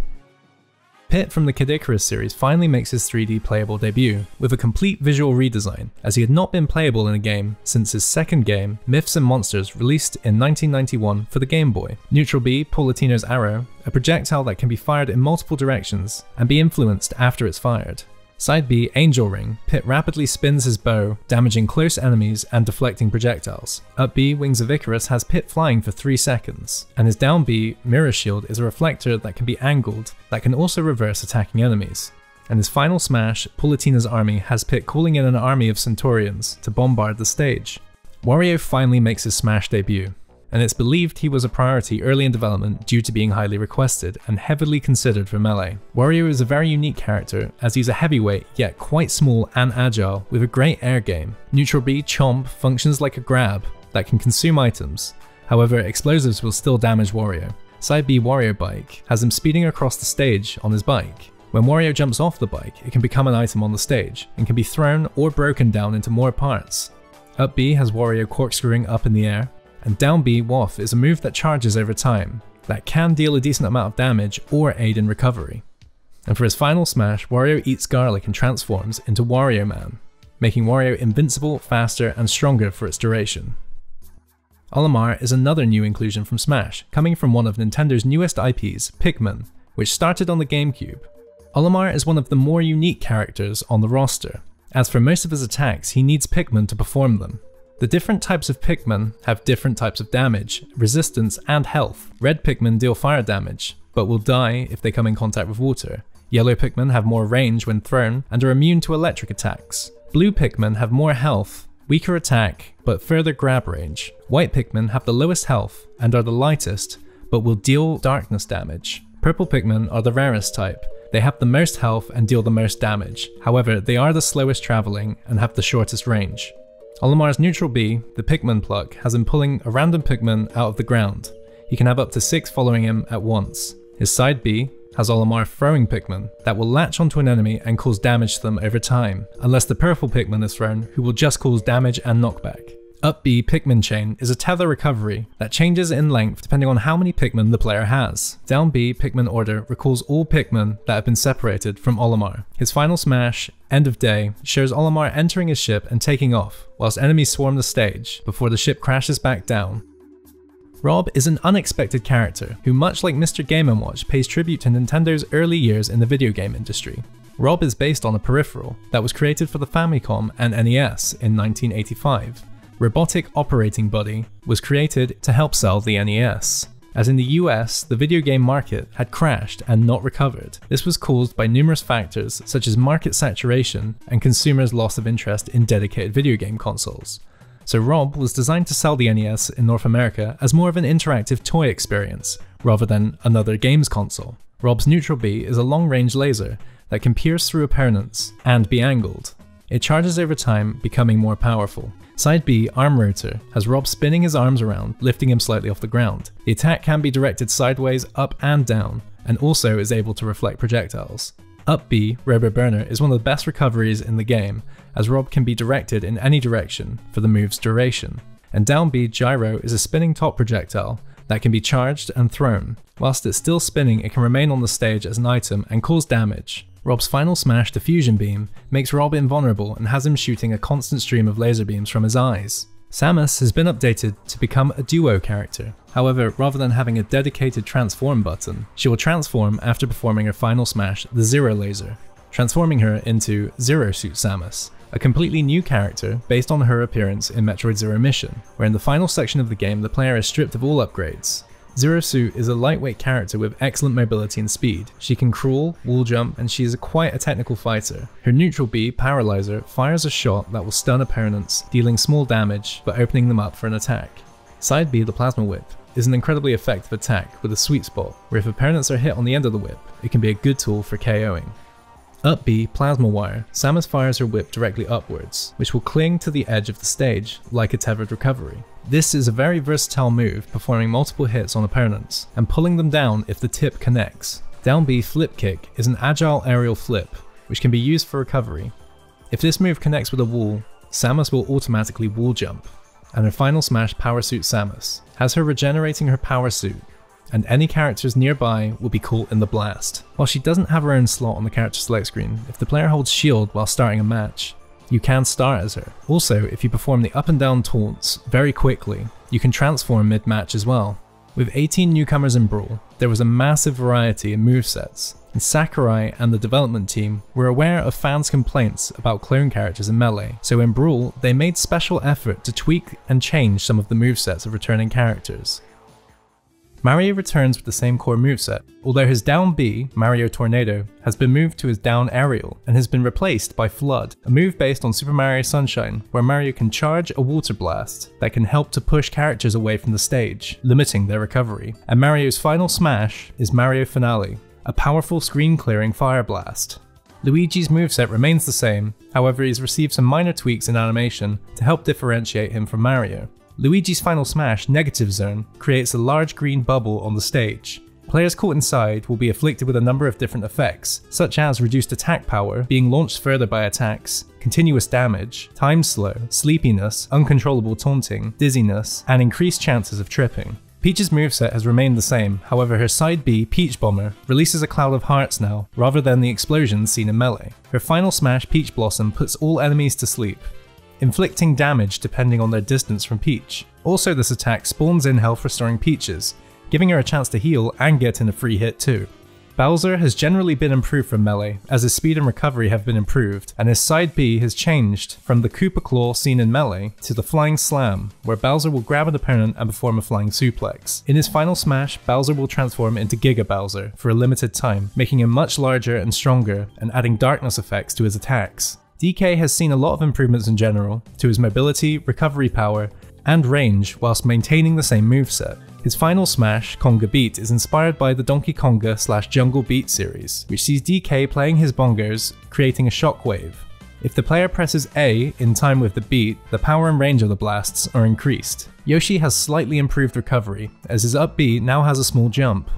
Speaker 1: Pit from the Kid Icarus series finally makes his 3D playable debut, with a complete visual redesign, as he had not been playable in a game since his second game, Myths and Monsters, released in 1991 for the Game Boy. Neutral B, Paulatino's Arrow, a projectile that can be fired in multiple directions and be influenced after it's fired. Side B, Angel Ring, Pit rapidly spins his bow, damaging close enemies and deflecting projectiles. Up B, Wings of Icarus, has Pit flying for 3 seconds, and his down B, Mirror Shield, is a reflector that can be angled, that can also reverse attacking enemies. And his final smash, Paulatina's Army, has Pit calling in an army of Centaurians to bombard the stage. Wario finally makes his smash debut, and it's believed he was a priority early in development due to being highly requested and heavily considered for Melee. Wario is a very unique character, as he's a heavyweight yet quite small and agile with a great air game. Neutral B, Chomp, functions like a grab that can consume items, however explosives will still damage Wario. Side B, Wario Bike, has him speeding across the stage on his bike. When Wario jumps off the bike, it can become an item on the stage and can be thrown or broken down into more parts. Up B has Wario corkscrewing up in the air, and down B, Waff, is a move that charges over time, that can deal a decent amount of damage or aid in recovery. And for his final smash, Wario eats garlic and transforms into Wario Man, making Wario invincible, faster, and stronger for its duration. Olimar is another new inclusion from Smash, coming from one of Nintendo's newest IPs, Pikmin, which started on the GameCube. Olimar is one of the more unique characters on the roster, as for most of his attacks he needs Pikmin to perform them. The different types of Pikmin have different types of damage, resistance, and health. Red Pikmin deal fire damage, but will die if they come in contact with water. Yellow Pikmin have more range when thrown and are immune to electric attacks. Blue Pikmin have more health, weaker attack, but further grab range. White Pikmin have the lowest health and are the lightest, but will deal darkness damage. Purple Pikmin are the rarest type. They have the most health and deal the most damage. However, they are the slowest traveling and have the shortest range. Olimar's neutral B, the Pikmin pluck, has him pulling a random Pikmin out of the ground. He can have up to 6 following him at once. His side B has Olimar throwing Pikmin that will latch onto an enemy and cause damage to them over time, unless the purple Pikmin is thrown, who will just cause damage and knockback. Up B Pikmin chain is a tether recovery that changes in length depending on how many Pikmin the player has. Down B Pikmin order recalls all Pikmin that have been separated from Olimar. His final smash, End of Day, shows Olimar entering his ship and taking off, whilst enemies swarm the stage before the ship crashes back down. Rob is an unexpected character who, much like Mr. Game & Watch, pays tribute to Nintendo's early years in the video game industry. Rob is based on a peripheral that was created for the Famicom and NES in 1985. Robotic Operating Buddy was created to help sell the NES. As in the US, the video game market had crashed and not recovered. This was caused by numerous factors such as market saturation and consumers' loss of interest in dedicated video game consoles. So Rob was designed to sell the NES in North America as more of an interactive toy experience, rather than another games console. Rob's neutral B is a long-range laser that can pierce through opponents and be angled. It charges over time, becoming more powerful. Side B, Arm Rotor, has Rob spinning his arms around, lifting him slightly off the ground. The attack can be directed sideways, up and down, and also is able to reflect projectiles. Up B, Robo Burner, is one of the best recoveries in the game, as Rob can be directed in any direction for the move's duration. And Down B, Gyro, is a spinning top projectile that can be charged and thrown. Whilst it's still spinning, it can remain on the stage as an item and cause damage. Rob's final smash, Diffusion Beam, makes Rob invulnerable and has him shooting a constant stream of laser beams from his eyes. Samus has been updated to become a duo character. However, rather than having a dedicated transform button, she will transform after performing her final smash, the Zero Laser, transforming her into Zero Suit Samus, a completely new character based on her appearance in Metroid Zero Mission, where in the final section of the game the player is stripped of all upgrades. Zero Suit is a lightweight character with excellent mobility and speed. She can crawl, wall jump, and she is quite a technical fighter. Her neutral B, Paralyzer, fires a shot that will stun opponents, dealing small damage but opening them up for an attack. Side B, the Plasma Whip, is an incredibly effective attack with a sweet spot, where if opponents are hit on the end of the whip, it can be a good tool for KOing. Up B, Plasma Wire, Samus fires her whip directly upwards, which will cling to the edge of the stage, like a tethered recovery. This is a very versatile move, performing multiple hits on opponents, and pulling them down if the tip connects. Down B, Flip Kick, is an agile aerial flip, which can be used for recovery. If this move connects with a wall, Samus will automatically wall jump. And her final smash, Power Suit Samus, has her regenerating her power suit, and any characters nearby will be caught in the blast. While she doesn't have her own slot on the character select screen, if the player holds shield while starting a match, you can start as her. Also, if you perform the up and down taunts very quickly, you can transform mid-match as well. With 18 newcomers in Brawl, there was a massive variety in movesets, and Sakurai and the development team were aware of fans' complaints about clone characters in Melee, so in Brawl, they made special effort to tweak and change some of the movesets of returning characters. Mario returns with the same core moveset, although his down B, Mario Tornado, has been moved to his down aerial and has been replaced by Flood, a move based on Super Mario Sunshine, where Mario can charge a water blast that can help to push characters away from the stage, limiting their recovery. And Mario's final smash is Mario Finale, a powerful screen-clearing fire blast. Luigi's moveset remains the same, however he's received some minor tweaks in animation to help differentiate him from Mario. Luigi's final smash, Negative Zone, creates a large green bubble on the stage. Players caught inside will be afflicted with a number of different effects, such as reduced attack power, being launched further by attacks, continuous damage, time slow, sleepiness, uncontrollable taunting, dizziness, and increased chances of tripping. Peach's moveset has remained the same, however her side B, Peach Bomber, releases a cloud of hearts now, rather than the explosions seen in Melee. Her final smash, Peach Blossom, puts all enemies to sleep, inflicting damage depending on their distance from Peach. Also, this attack spawns in health restoring Peaches, giving her a chance to heal and get in a free hit too. Bowser has generally been improved from Melee, as his speed and recovery have been improved, and his side B has changed from the Koopa Claw seen in Melee to the Flying Slam, where Bowser will grab an opponent and perform a flying suplex. In his final smash, Bowser will transform into Giga Bowser for a limited time, making him much larger and stronger and adding darkness effects to his attacks. DK has seen a lot of improvements in general, to his mobility, recovery power, and range whilst maintaining the same moveset. His final smash, Conga Beat, is inspired by the Donkey Konga / Jungle Beat series, which sees DK playing his bongos, creating a shockwave. If the player presses A in time with the beat, the power and range of the blasts are increased. Yoshi has slightly improved recovery, as his up B now has a small jump.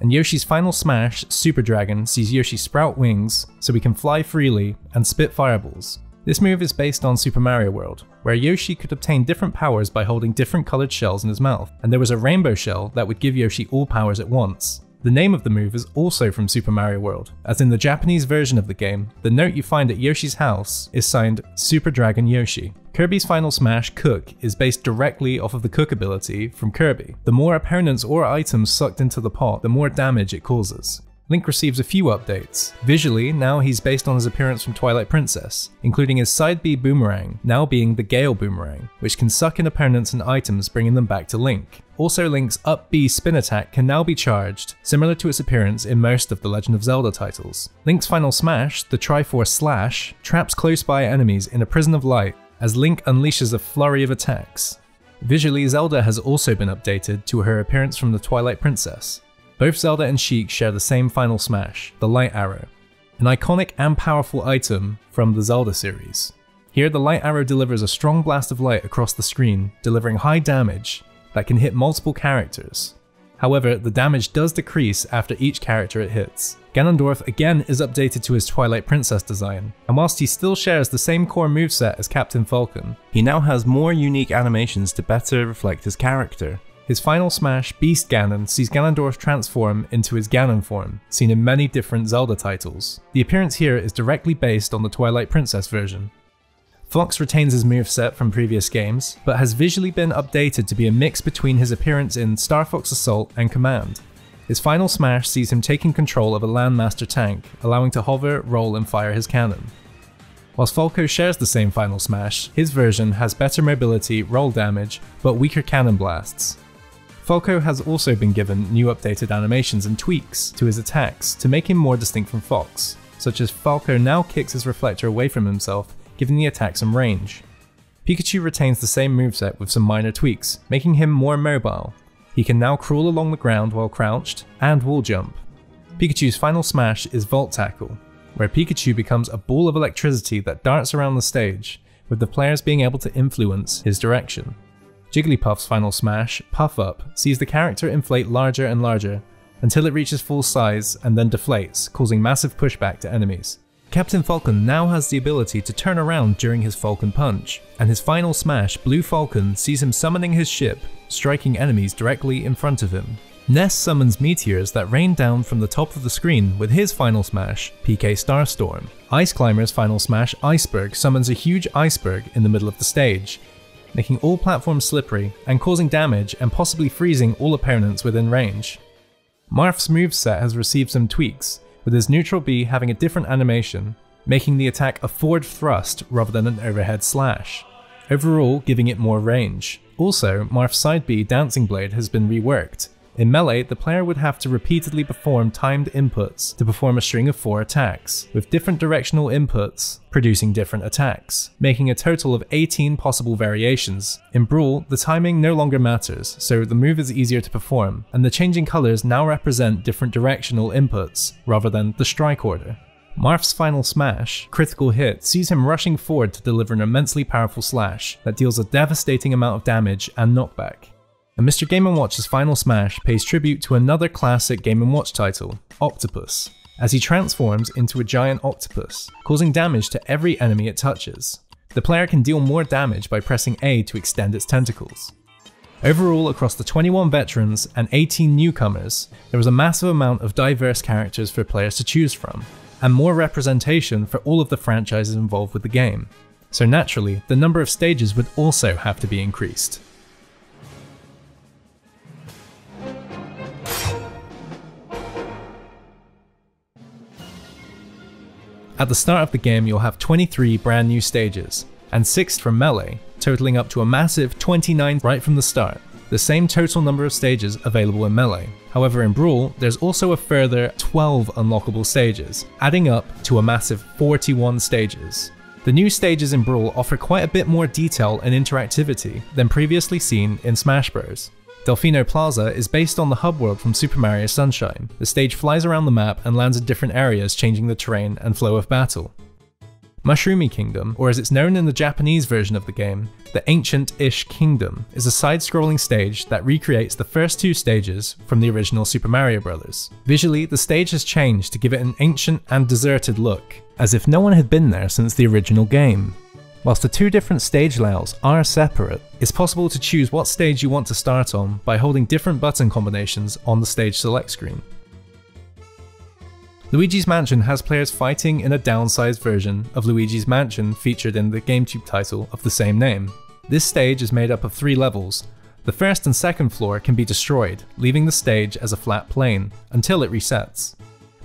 Speaker 1: And Yoshi's final smash, Super Dragon, sees Yoshi sprout wings so he can fly freely and spit fireballs. This move is based on Super Mario World, where Yoshi could obtain different powers by holding different coloured shells in his mouth, and there was a rainbow shell that would give Yoshi all powers at once. The name of the move is also from Super Mario World, as in the Japanese version of the game, the note you find at Yoshi's house is signed Super Dragon Yoshi. Kirby's final smash, Cook, is based directly off of the Cook ability from Kirby. The more opponents or items sucked into the pot, the more damage it causes. Link receives a few updates. Visually, now he's based on his appearance from Twilight Princess, including his side B boomerang, now being the Gale Boomerang, which can suck in opponents and items, bringing them back to Link. Also, Link's up B spin attack can now be charged, similar to its appearance in most of the Legend of Zelda titles. Link's final smash, the Triforce Slash, traps close by enemies in a prison of light as Link unleashes a flurry of attacks. Visually, Zelda has also been updated to her appearance from the Twilight Princess. Both Zelda and Sheik share the same final smash, the Light Arrow, an iconic and powerful item from the Zelda series. Here, the Light Arrow delivers a strong blast of light across the screen, delivering high damage that can hit multiple characters. However, the damage does decrease after each character it hits. Ganondorf again is updated to his Twilight Princess design, and whilst he still shares the same core moveset as Captain Falcon, he now has more unique animations to better reflect his character. His final smash, Beast Ganon, sees Ganondorf transform into his Ganon form, seen in many different Zelda titles. The appearance here is directly based on the Twilight Princess version. Fox retains his moveset from previous games, but has visually been updated to be a mix between his appearance in Star Fox Assault and Command. His final smash sees him taking control of a Landmaster tank, allowing to hover, roll and fire his cannon. Whilst Falco shares the same final smash, his version has better mobility, roll damage, but weaker cannon blasts. Falco has also been given new updated animations and tweaks to his attacks to make him more distinct from Fox, such as Falco now kicks his reflector away from himself, giving the attack some range. Pikachu retains the same moveset with some minor tweaks, making him more mobile. He can now crawl along the ground while crouched, and wall jump. Pikachu's final smash is Volt Tackle, where Pikachu becomes a ball of electricity that darts around the stage, with the players being able to influence his direction. Jigglypuff's final smash, Puff Up, sees the character inflate larger and larger, until it reaches full size and then deflates, causing massive pushback to enemies. Captain Falcon now has the ability to turn around during his Falcon Punch, and his final smash, Blue Falcon, sees him summoning his ship, striking enemies directly in front of him. Ness summons meteors that rain down from the top of the screen with his final smash, PK Starstorm. Ice Climber's final smash, Iceberg, summons a huge iceberg in the middle of the stage, making all platforms slippery and causing damage and possibly freezing all opponents within range. Marth's moveset has received some tweaks, with his neutral B having a different animation, making the attack a forward thrust rather than an overhead slash, overall giving it more range. Also, Marth's side B Dancing Blade has been reworked. In Melee, the player would have to repeatedly perform timed inputs to perform a string of 4 attacks, with different directional inputs producing different attacks, making a total of 18 possible variations. In Brawl, the timing no longer matters, so the move is easier to perform, and the changing colours now represent different directional inputs, rather than the strike order. Marth's final smash, Critical Hit, sees him rushing forward to deliver an immensely powerful slash that deals a devastating amount of damage and knockback. And Mr. Game & Watch's final smash pays tribute to another classic Game & Watch title, Octopus, as he transforms into a giant octopus, causing damage to every enemy it touches. The player can deal more damage by pressing A to extend its tentacles. Overall, across the 21 veterans and 18 newcomers, there was a massive amount of diverse characters for players to choose from, and more representation for all of the franchises involved with the game. So naturally, the number of stages would also have to be increased. At the start of the game, you'll have 23 brand new stages, and 6 from Melee, totaling up to a massive 29 right from the start, the same total number of stages available in Melee. However, in Brawl, there's also a further 12 unlockable stages, adding up to a massive 41 stages. The new stages in Brawl offer quite a bit more detail and interactivity than previously seen in Smash Bros. Delfino Plaza is based on the hub world from Super Mario Sunshine. The stage flies around the map and lands in different areas, changing the terrain and flow of battle. Mushroomy Kingdom, or as it's known in the Japanese version of the game, the Ancient-ish Kingdom, is a side-scrolling stage that recreates the first 2 stages from the original Super Mario Bros. Visually, the stage has changed to give it an ancient and deserted look, as if no one had been there since the original game. Whilst the 2 different stage layouts are separate, it's possible to choose what stage you want to start on by holding different button combinations on the stage select screen. Luigi's Mansion has players fighting in a downsized version of Luigi's Mansion featured in the GameCube title of the same name. This stage is made up of 3 levels. The first and second floor can be destroyed, leaving the stage as a flat plane, until it resets.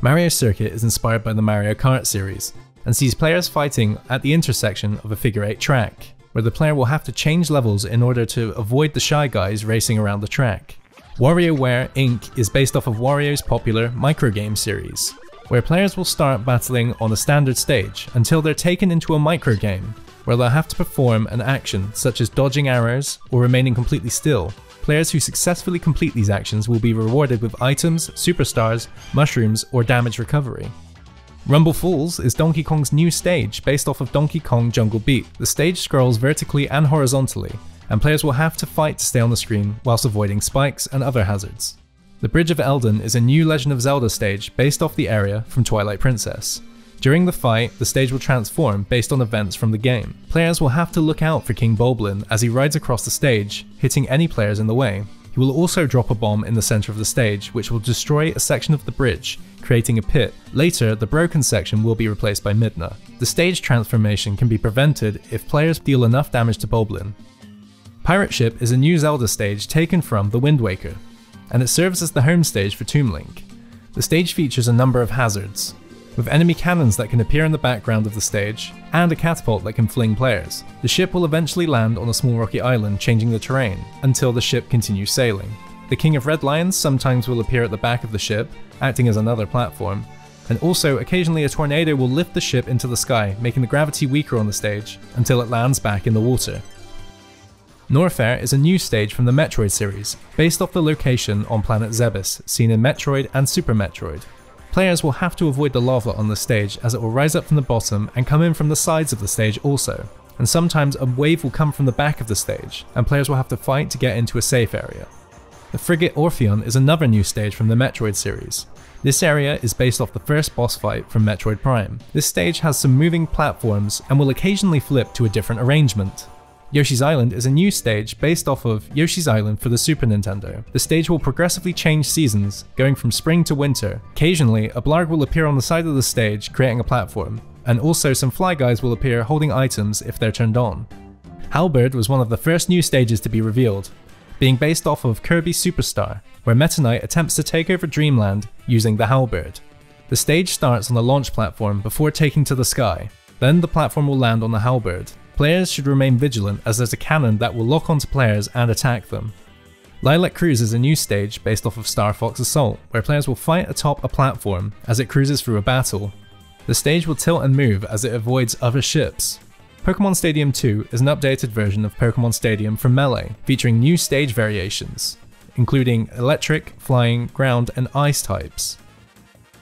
Speaker 1: Mario Circuit is inspired by the Mario Kart series, and sees players fighting at the intersection of a figure-8 track, where the player will have to change levels in order to avoid the Shy Guys racing around the track. WarioWare Inc. is based off of Wario's popular microgame series, where players will start battling on a standard stage until they're taken into a microgame, where they'll have to perform an action such as dodging arrows or remaining completely still. Players who successfully complete these actions will be rewarded with items, superstars, mushrooms, or damage recovery. Rumble Falls is Donkey Kong's new stage based off of Donkey Kong Jungle Beat. The stage scrolls vertically and horizontally, and players will have to fight to stay on the screen whilst avoiding spikes and other hazards. The Bridge of Eldin is a new Legend of Zelda stage based off the area from Twilight Princess. During the fight, the stage will transform based on events from the game. Players will have to look out for King Boblin as he rides across the stage, hitting any players in the way. He will also drop a bomb in the center of the stage, which will destroy a section of the bridge, creating a pit. Later, the broken section will be replaced by Midna. The stage transformation can be prevented if players deal enough damage to Boblin. Pirate Ship is a new Zelda stage taken from The Wind Waker, and it serves as the home stage for Tomb Link. The stage features a number of hazards, with enemy cannons that can appear in the background of the stage, and a catapult that can fling players. The ship will eventually land on a small rocky island, changing the terrain, until the ship continues sailing. The King of Red Lions sometimes will appear at the back of the ship, acting as another platform, and also occasionally a tornado will lift the ship into the sky, making the gravity weaker on the stage, until it lands back in the water. Norfair is a new stage from the Metroid series, based off the location on planet Zebes, seen in Metroid and Super Metroid. Players will have to avoid the lava on the stage as it will rise up from the bottom and come in from the sides of the stage also, and sometimes a wave will come from the back of the stage, and players will have to fight to get into a safe area. The Frigate Orpheon is another new stage from the Metroid series. This area is based off the first boss fight from Metroid Prime. This stage has some moving platforms and will occasionally flip to a different arrangement. Yoshi's Island is a new stage based off of Yoshi's Island for the Super Nintendo. The stage will progressively change seasons, going from spring to winter. Occasionally, a blarg will appear on the side of the stage, creating a platform, and also some fly guys will appear holding items if they're turned on. Halberd was one of the first new stages to be revealed, being based off of Kirby Superstar, where Meta Knight attempts to take over Dreamland using the Halberd. The stage starts on the launch platform before taking to the sky. Then the platform will land on the Halberd. Players should remain vigilant as there's a cannon that will lock onto players and attack them. Lilac Cruise is a new stage based off of Star Fox Assault, where players will fight atop a platform as it cruises through a battle. The stage will tilt and move as it avoids other ships. Pokemon Stadium 2 is an updated version of Pokemon Stadium from Melee, featuring new stage variations, including electric, flying, ground, and ice types.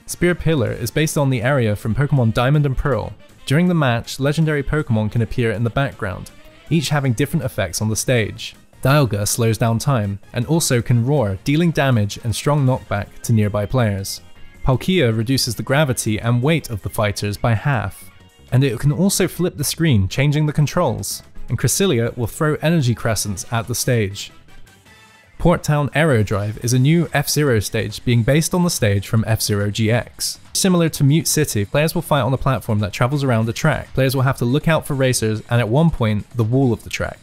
Speaker 1: Spear Pillar is based on the area from Pokemon Diamond and Pearl. During the match, legendary Pokemon can appear in the background, each having different effects on the stage. Dialga slows down time, and also can roar, dealing damage and strong knockback to nearby players. Palkia reduces the gravity and weight of the fighters by half, and it can also flip the screen, changing the controls. And Cresselia will throw energy crescents at the stage. Port Town Aerodrive is a new F-Zero stage being based on the stage from F-Zero GX. Similar to Mute City, players will fight on a platform that travels around the track. Players will have to look out for racers and at one point, the wall of the track.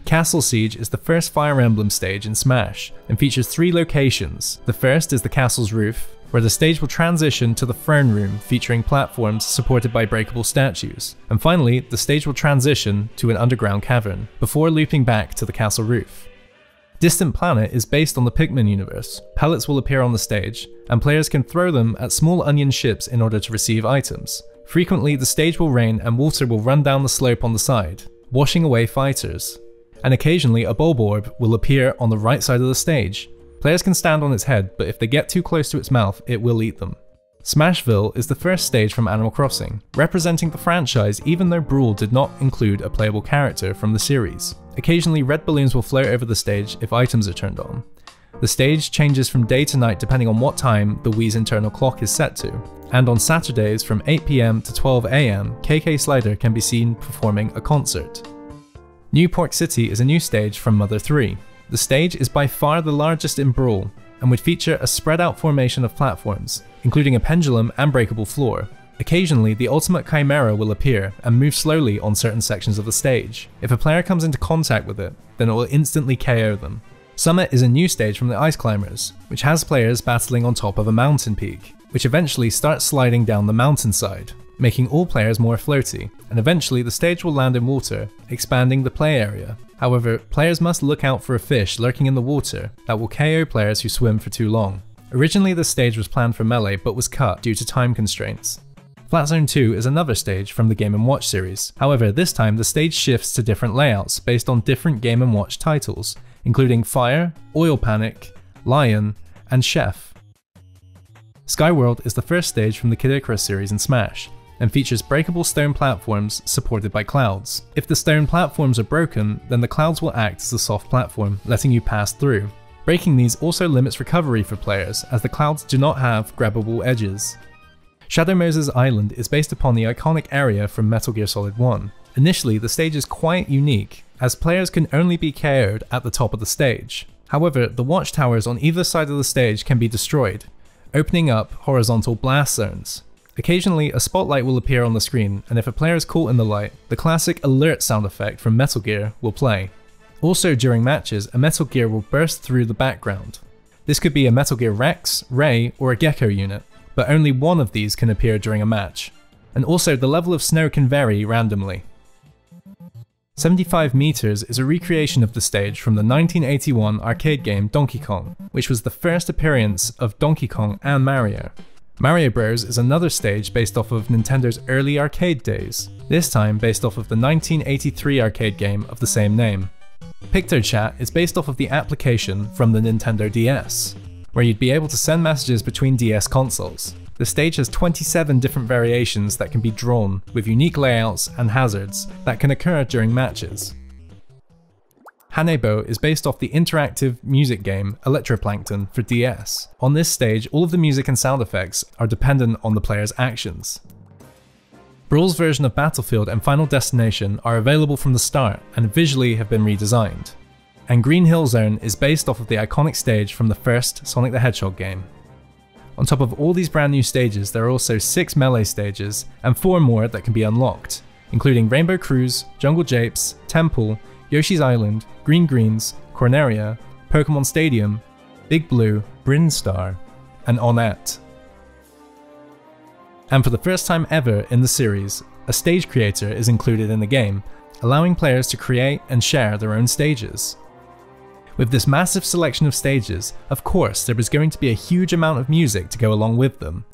Speaker 1: Castle Siege is the first Fire Emblem stage in Smash and features 3 locations. The first is the castle's roof, where the stage will transition to the Fern Room featuring platforms supported by breakable statues. And finally, the stage will transition to an underground cavern, before looping back to the castle roof. Distant Planet is based on the Pikmin universe. Pellets will appear on the stage, and players can throw them at small onion ships in order to receive items. Frequently, the stage will rain and water will run down the slope on the side, washing away fighters. And occasionally a Bulborb will appear on the right side of the stage. Players can stand on its head, but if they get too close to its mouth, it will eat them. Smashville is the first stage from Animal Crossing, representing the franchise even though Brawl did not include a playable character from the series. Occasionally red balloons will float over the stage if items are turned on. The stage changes from day to night depending on what time the Wii's internal clock is set to, and on Saturdays from 8 PM to 12 AM, KK Slider can be seen performing a concert. New Pork City is a new stage from Mother 3. The stage is by far the largest in Brawl, and would feature a spread out formation of platforms, including a pendulum and breakable floor. Occasionally, the Ultimate Chimera will appear and move slowly on certain sections of the stage. If a player comes into contact with it, then it will instantly KO them. Summit is a new stage from the Ice Climbers, which has players battling on top of a mountain peak, which eventually starts sliding down the mountainside, making all players more floaty, and eventually the stage will land in water, expanding the play area. However, players must look out for a fish lurking in the water that will KO players who swim for too long. Originally this stage was planned for Melee but was cut due to time constraints. Flat Zone 2 is another stage from the Game & Watch series. However, this time the stage shifts to different layouts based on different Game & Watch titles, including Fire, Oil Panic, Lion, and Chef. Skyworld is the first stage from the Kid Icarus series in Smash, and features breakable stone platforms supported by clouds. If the stone platforms are broken, then the clouds will act as a soft platform, letting you pass through. Breaking these also limits recovery for players, as the clouds do not have grabbable edges. Shadow Moses Island is based upon the iconic area from Metal Gear Solid 1. Initially, the stage is quite unique, as players can only be KO'd at the top of the stage. However, the watchtowers on either side of the stage can be destroyed, opening up horizontal blast zones. Occasionally, a spotlight will appear on the screen, and if a player is caught in the light, the classic alert sound effect from Metal Gear will play. Also during matches, a Metal Gear will burst through the background. This could be a Metal Gear Rex, Ray, or a Gecko unit, but only one of these can appear during a match. And also the level of snow can vary randomly. 75 Meters is a recreation of the stage from the 1981 arcade game Donkey Kong, which was the first appearance of Donkey Kong and Mario. Mario Bros is another stage based off of Nintendo's early arcade days, this time based off of the 1983 arcade game of the same name. PictoChat is based off of the application from the Nintendo DS, where you'd be able to send messages between DS consoles. The stage has 27 different variations that can be drawn, with unique layouts and hazards that can occur during matches. Hanebo is based off the interactive music game Electroplankton for DS. On this stage, all of the music and sound effects are dependent on the player's actions. Brawl's version of Battlefield and Final Destination are available from the start and visually have been redesigned. And Green Hill Zone is based off of the iconic stage from the first Sonic the Hedgehog game. On top of all these brand new stages, there are also 6 Melee stages and 4 more that can be unlocked, including Rainbow Cruise, Jungle Japes, Temple, Yoshi's Island, Green Greens, Corneria, Pokemon Stadium, Big Blue, Brinstar, and Onett. And for the first time ever in the series, a stage creator is included in the game, allowing players to create and share their own stages. With this massive selection of stages, of course there was going to be a huge amount of music to go along with them.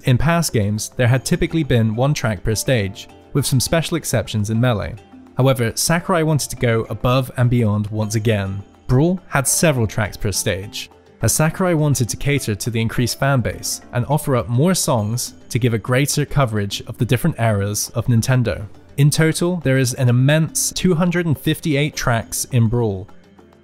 Speaker 1: In past games, there had typically been one track per stage, with some special exceptions in Melee. However, Sakurai wanted to go above and beyond once again. Brawl had several tracks per stage, as Sakurai wanted to cater to the increased fanbase and offer up more songs to give a greater coverage of the different eras of Nintendo. In total, there is an immense 258 tracks in Brawl.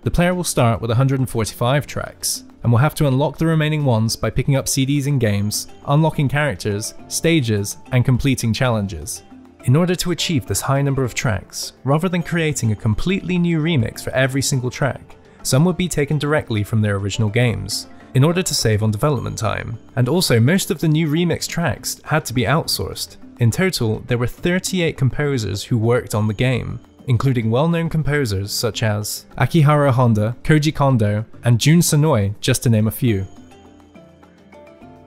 Speaker 1: The player will start with 145 tracks, and will have to unlock the remaining ones by picking up CDs in games, unlocking characters, stages, and completing challenges. In order to achieve this high number of tracks, rather than creating a completely new remix for every single track, some would be taken directly from their original games, in order to save on development time. And also, most of the new remix tracks had to be outsourced. In total, there were 38 composers who worked on the game. including well-known composers such as Akihiro Honda, Koji Kondo, and Jun Senoue, just to name a few.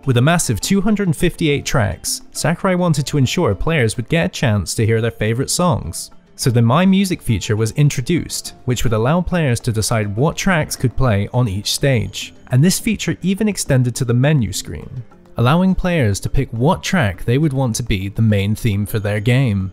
Speaker 1: With a massive 258 tracks, Sakurai wanted to ensure players would get a chance to hear their favourite songs. So the My Music feature was introduced, which would allow players to decide what tracks could play on each stage. And this feature even extended to the menu screen, allowing players to pick what track they would want to be the main theme for their game.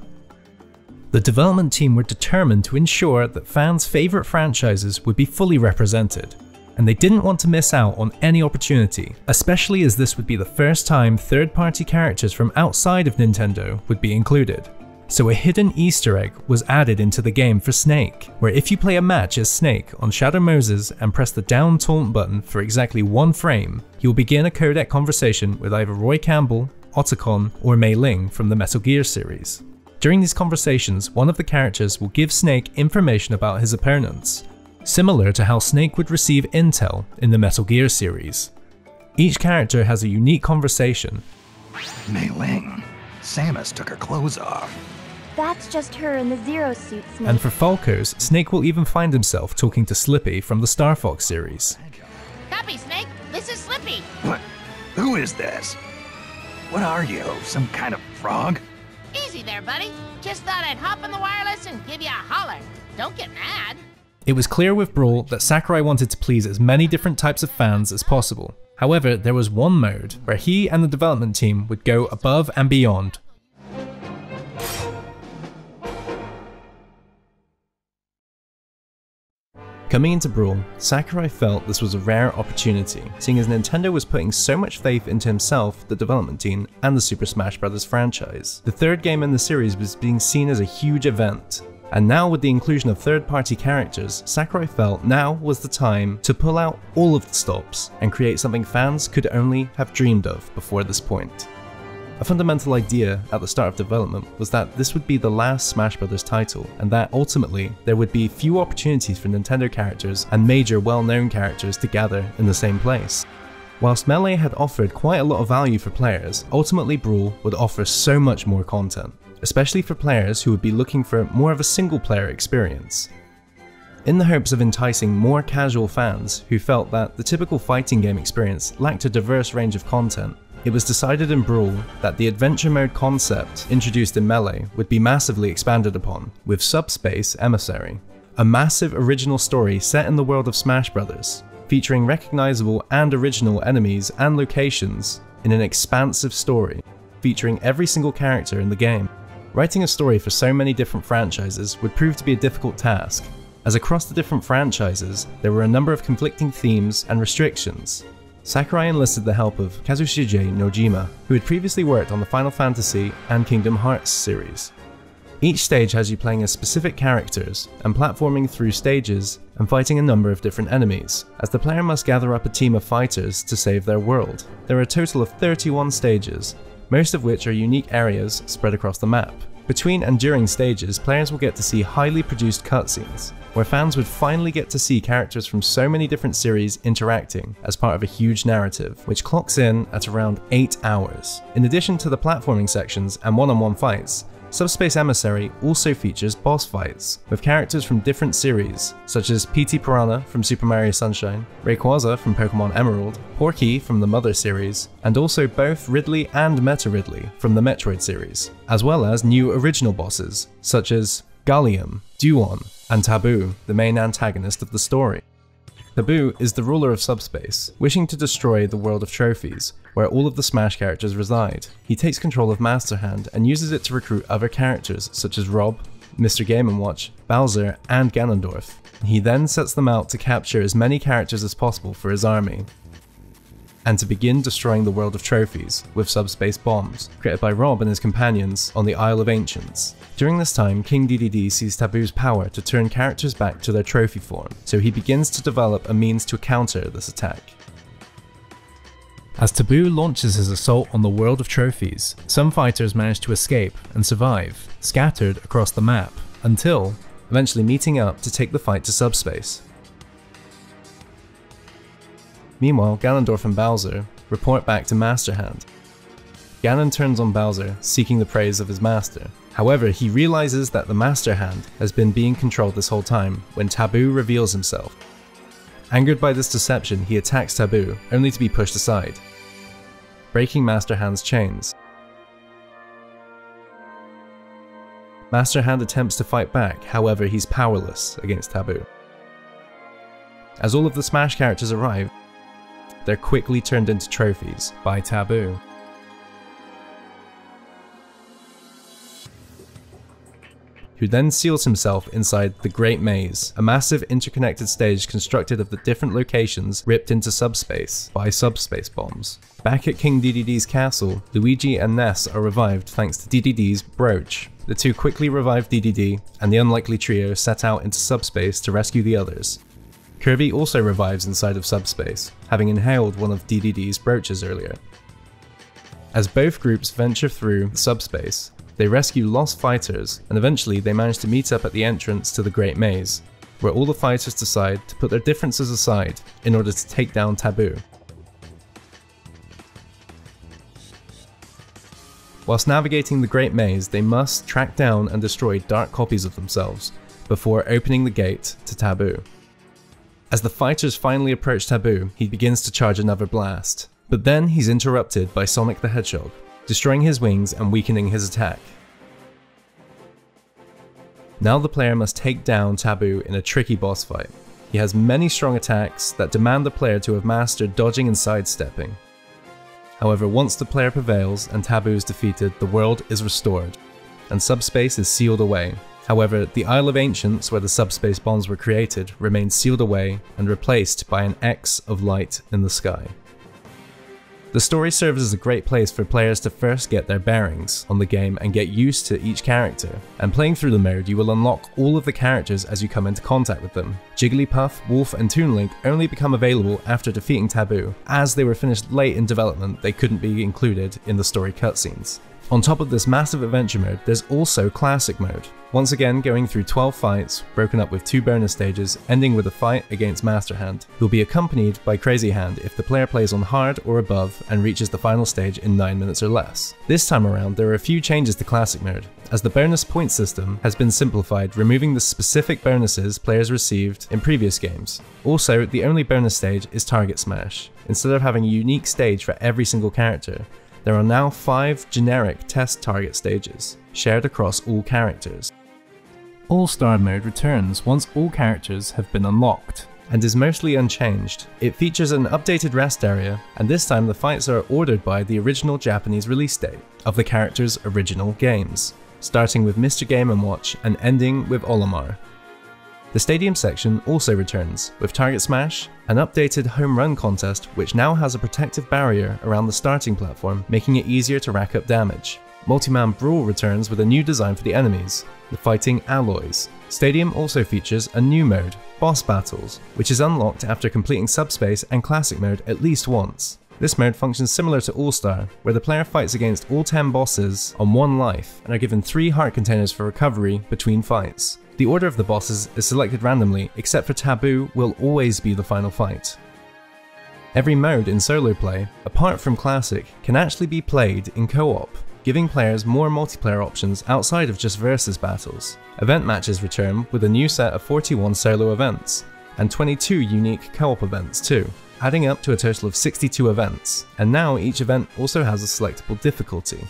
Speaker 1: The development team were determined to ensure that fans' favourite franchises would be fully represented, and they didn't want to miss out on any opportunity, especially as this would be the first time third-party characters from outside of Nintendo would be included. So a hidden Easter egg was added into the game for Snake, where if you play a match as Snake on Shadow Moses and press the down taunt button for exactly 1 frame, you will begin a codec conversation with either Roy Campbell, Otacon, or Mei Ling from the Metal Gear series. During these conversations, one of the characters will give Snake information about his opponents, similar to how Snake would receive intel in the Metal Gear series. Each character has a unique conversation.
Speaker 3: Mei Ling, Samus took her clothes off.
Speaker 4: That's just her in the Zero suit, Snake.
Speaker 1: And for Falcos, Snake will even find himself talking to Slippy from the Star Fox series.
Speaker 5: Copy, Snake. This is Slippy.
Speaker 3: What? Who is this? What are you, some kind of frog?
Speaker 5: Easy there, buddy. Just thought I'd hop on the wireless and give you a holler. Don't get mad.
Speaker 1: It was clear with Brawl that Sakurai wanted to please as many different types of fans as possible. However, there was one mode where he and the development team would go above and beyond. Coming into Brawl, Sakurai felt this was a rare opportunity, seeing as Nintendo was putting so much faith into himself, the development team, and the Super Smash Bros. Franchise. The third game in the series was being seen as a huge event, and now with the inclusion of third-party characters, Sakurai felt now was the time to pull out all of the stops and create something fans could only have dreamed of before this point. A fundamental idea at the start of development was that this would be the last Smash Bros. Title, and that ultimately there would be few opportunities for Nintendo characters and major well-known characters to gather in the same place. Whilst Melee had offered quite a lot of value for players, ultimately Brawl would offer so much more content, especially for players who would be looking for more of a single-player experience. In the hopes of enticing more casual fans who felt that the typical fighting game experience lacked a diverse range of content, it was decided in Brawl that the adventure mode concept introduced in Melee would be massively expanded upon, with Subspace Emissary, a massive original story set in the world of Smash Bros., featuring recognizable and original enemies and locations in an expansive story, featuring every single character in the game. Writing a story for so many different franchises would prove to be a difficult task, as across the different franchises there were a number of conflicting themes and restrictions. Sakurai enlisted the help of Kazushige Nojima, who had previously worked on the Final Fantasy and Kingdom Hearts series. Each stage has you playing as specific characters and platforming through stages and fighting a number of different enemies, as the player must gather up a team of fighters to save their world. There are a total of 31 stages, most of which are unique areas spread across the map. Between and during stages, players will get to see highly produced cutscenes, where fans would finally get to see characters from so many different series interacting as part of a huge narrative, which clocks in at around 8 hours. In addition to the platforming sections and one-on-one fights, Subspace Emissary also features boss fights, with characters from different series, such as PT Piranha from Super Mario Sunshine, Rayquaza from Pokemon Emerald, Porky from the Mother series, and also both Ridley and Meta Ridley from the Metroid series, as well as new original bosses, such as Gallium, Duon, and Taboo, the main antagonist of the story. Taboo is the ruler of Subspace, wishing to destroy the world of trophies, where all of the Smash characters reside. He takes control of Master Hand and uses it to recruit other characters such as Rob, Mr. Game & Watch, Bowser, and Ganondorf. He then sets them out to capture as many characters as possible for his army, and to begin destroying the world of trophies with subspace bombs, created by Rob and his companions on the Isle of Ancients. During this time, King Dedede sees Taboo's power to turn characters back to their trophy form, so he begins to develop a means to counter this attack. As Taboo launches his assault on the world of trophies, some fighters manage to escape and survive, scattered across the map, until eventually meeting up to take the fight to subspace. Meanwhile, Ganondorf and Bowser report back to Master Hand. Ganon turns on Bowser, seeking the praise of his master, However, he realizes that the Master Hand has been being controlled this whole time when Taboo reveals himself. Angered by this deception, he attacks Taboo, only to be pushed aside, breaking Master Hand's chains. Master Hand attempts to fight back, however he's powerless against Taboo. As all of the Smash characters arrive, they're quickly turned into trophies by Taboo. Who then seals himself inside the Great Maze, a massive interconnected stage constructed of the different locations ripped into subspace by subspace bombs. Back at King Dedede's castle, Luigi and Ness are revived thanks to Dedede's brooch. The two quickly revive Dedede, and the unlikely trio set out into subspace to rescue the others. Kirby also revives inside of subspace, having inhaled one of Dedede's brooches earlier. As both groups venture through subspace, they rescue lost fighters, and eventually they manage to meet up at the entrance to the Great Maze, where all the fighters decide to put their differences aside in order to take down Taboo. Whilst navigating the Great Maze, they must track down and destroy dark copies of themselves before opening the gate to Taboo. As the fighters finally approach Taboo, he begins to charge another blast, but then he's interrupted by Sonic the Hedgehog, destroying his wings and weakening his attack. Now the player must take down Taboo in a tricky boss fight. He has many strong attacks that demand the player to have mastered dodging and sidestepping. However, once the player prevails and Taboo is defeated, the world is restored, and subspace is sealed away. However, the Isle of Ancients, where the subspace bombs were created, remains sealed away and replaced by an X of light in the sky. The story serves as a great place for players to first get their bearings on the game and get used to each character, and playing through the mode you will unlock all of the characters as you come into contact with them. Jigglypuff, Wolf and Toon Link only become available after defeating Taboo. As they were finished late in development, they couldn't be included in the story cutscenes. On top of this massive adventure mode, there's also Classic mode. Once again going through 12 fights, broken up with 2 bonus stages, ending with a fight against Master Hand, who'll be accompanied by Crazy Hand if the player plays on hard or above and reaches the final stage in 9 minutes or less. This time around there are a few changes to Classic mode, as the bonus point system has been simplified, removing the specific bonuses players received in previous games. Also, the only bonus stage is Target Smash. Instead of having a unique stage for every single character, there are now 5 generic test target stages, shared across all characters. All-Star mode returns once all characters have been unlocked, and is mostly unchanged. It features an updated rest area, and this time the fights are ordered by the original Japanese release date of the characters' original games, starting with Mr. Game & Watch and ending with Olimar. The stadium section also returns, with Target Smash, an updated home run contest which now has a protective barrier around the starting platform, making it easier to rack up damage. Multi-Man Brawl returns with a new design for the enemies, the Fighting Alloys. Stadium also features a new mode, Boss Battles, which is unlocked after completing Subspace and Classic mode at least once. This mode functions similar to All-Star, where the player fights against all 10 bosses on 1 life and are given 3 heart containers for recovery between fights. The order of the bosses is selected randomly, except for Taboo will always be the final fight. Every mode in solo play, apart from Classic, can actually be played in co-op, giving players more multiplayer options outside of just versus battles. Event matches return with a new set of 41 solo events, and 22 unique co-op events too, adding up to a total of 62 events, and now each event also has a selectable difficulty.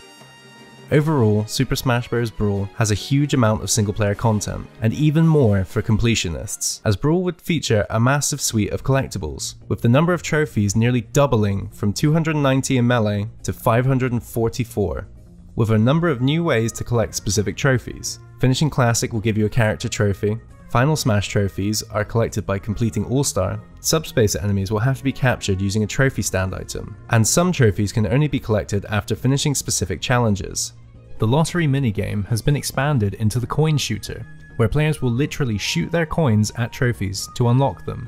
Speaker 1: Overall, Super Smash Bros. Brawl has a huge amount of single-player content, and even more for completionists, as Brawl would feature a massive suite of collectibles, with the number of trophies nearly doubling from 290 in Melee to 544. With a number of new ways to collect specific trophies. Finishing Classic will give you a character trophy, Final Smash trophies are collected by completing All-Star, Subspace enemies will have to be captured using a trophy stand item, and some trophies can only be collected after finishing specific challenges. The lottery minigame has been expanded into the coin shooter, where players will literally shoot their coins at trophies to unlock them.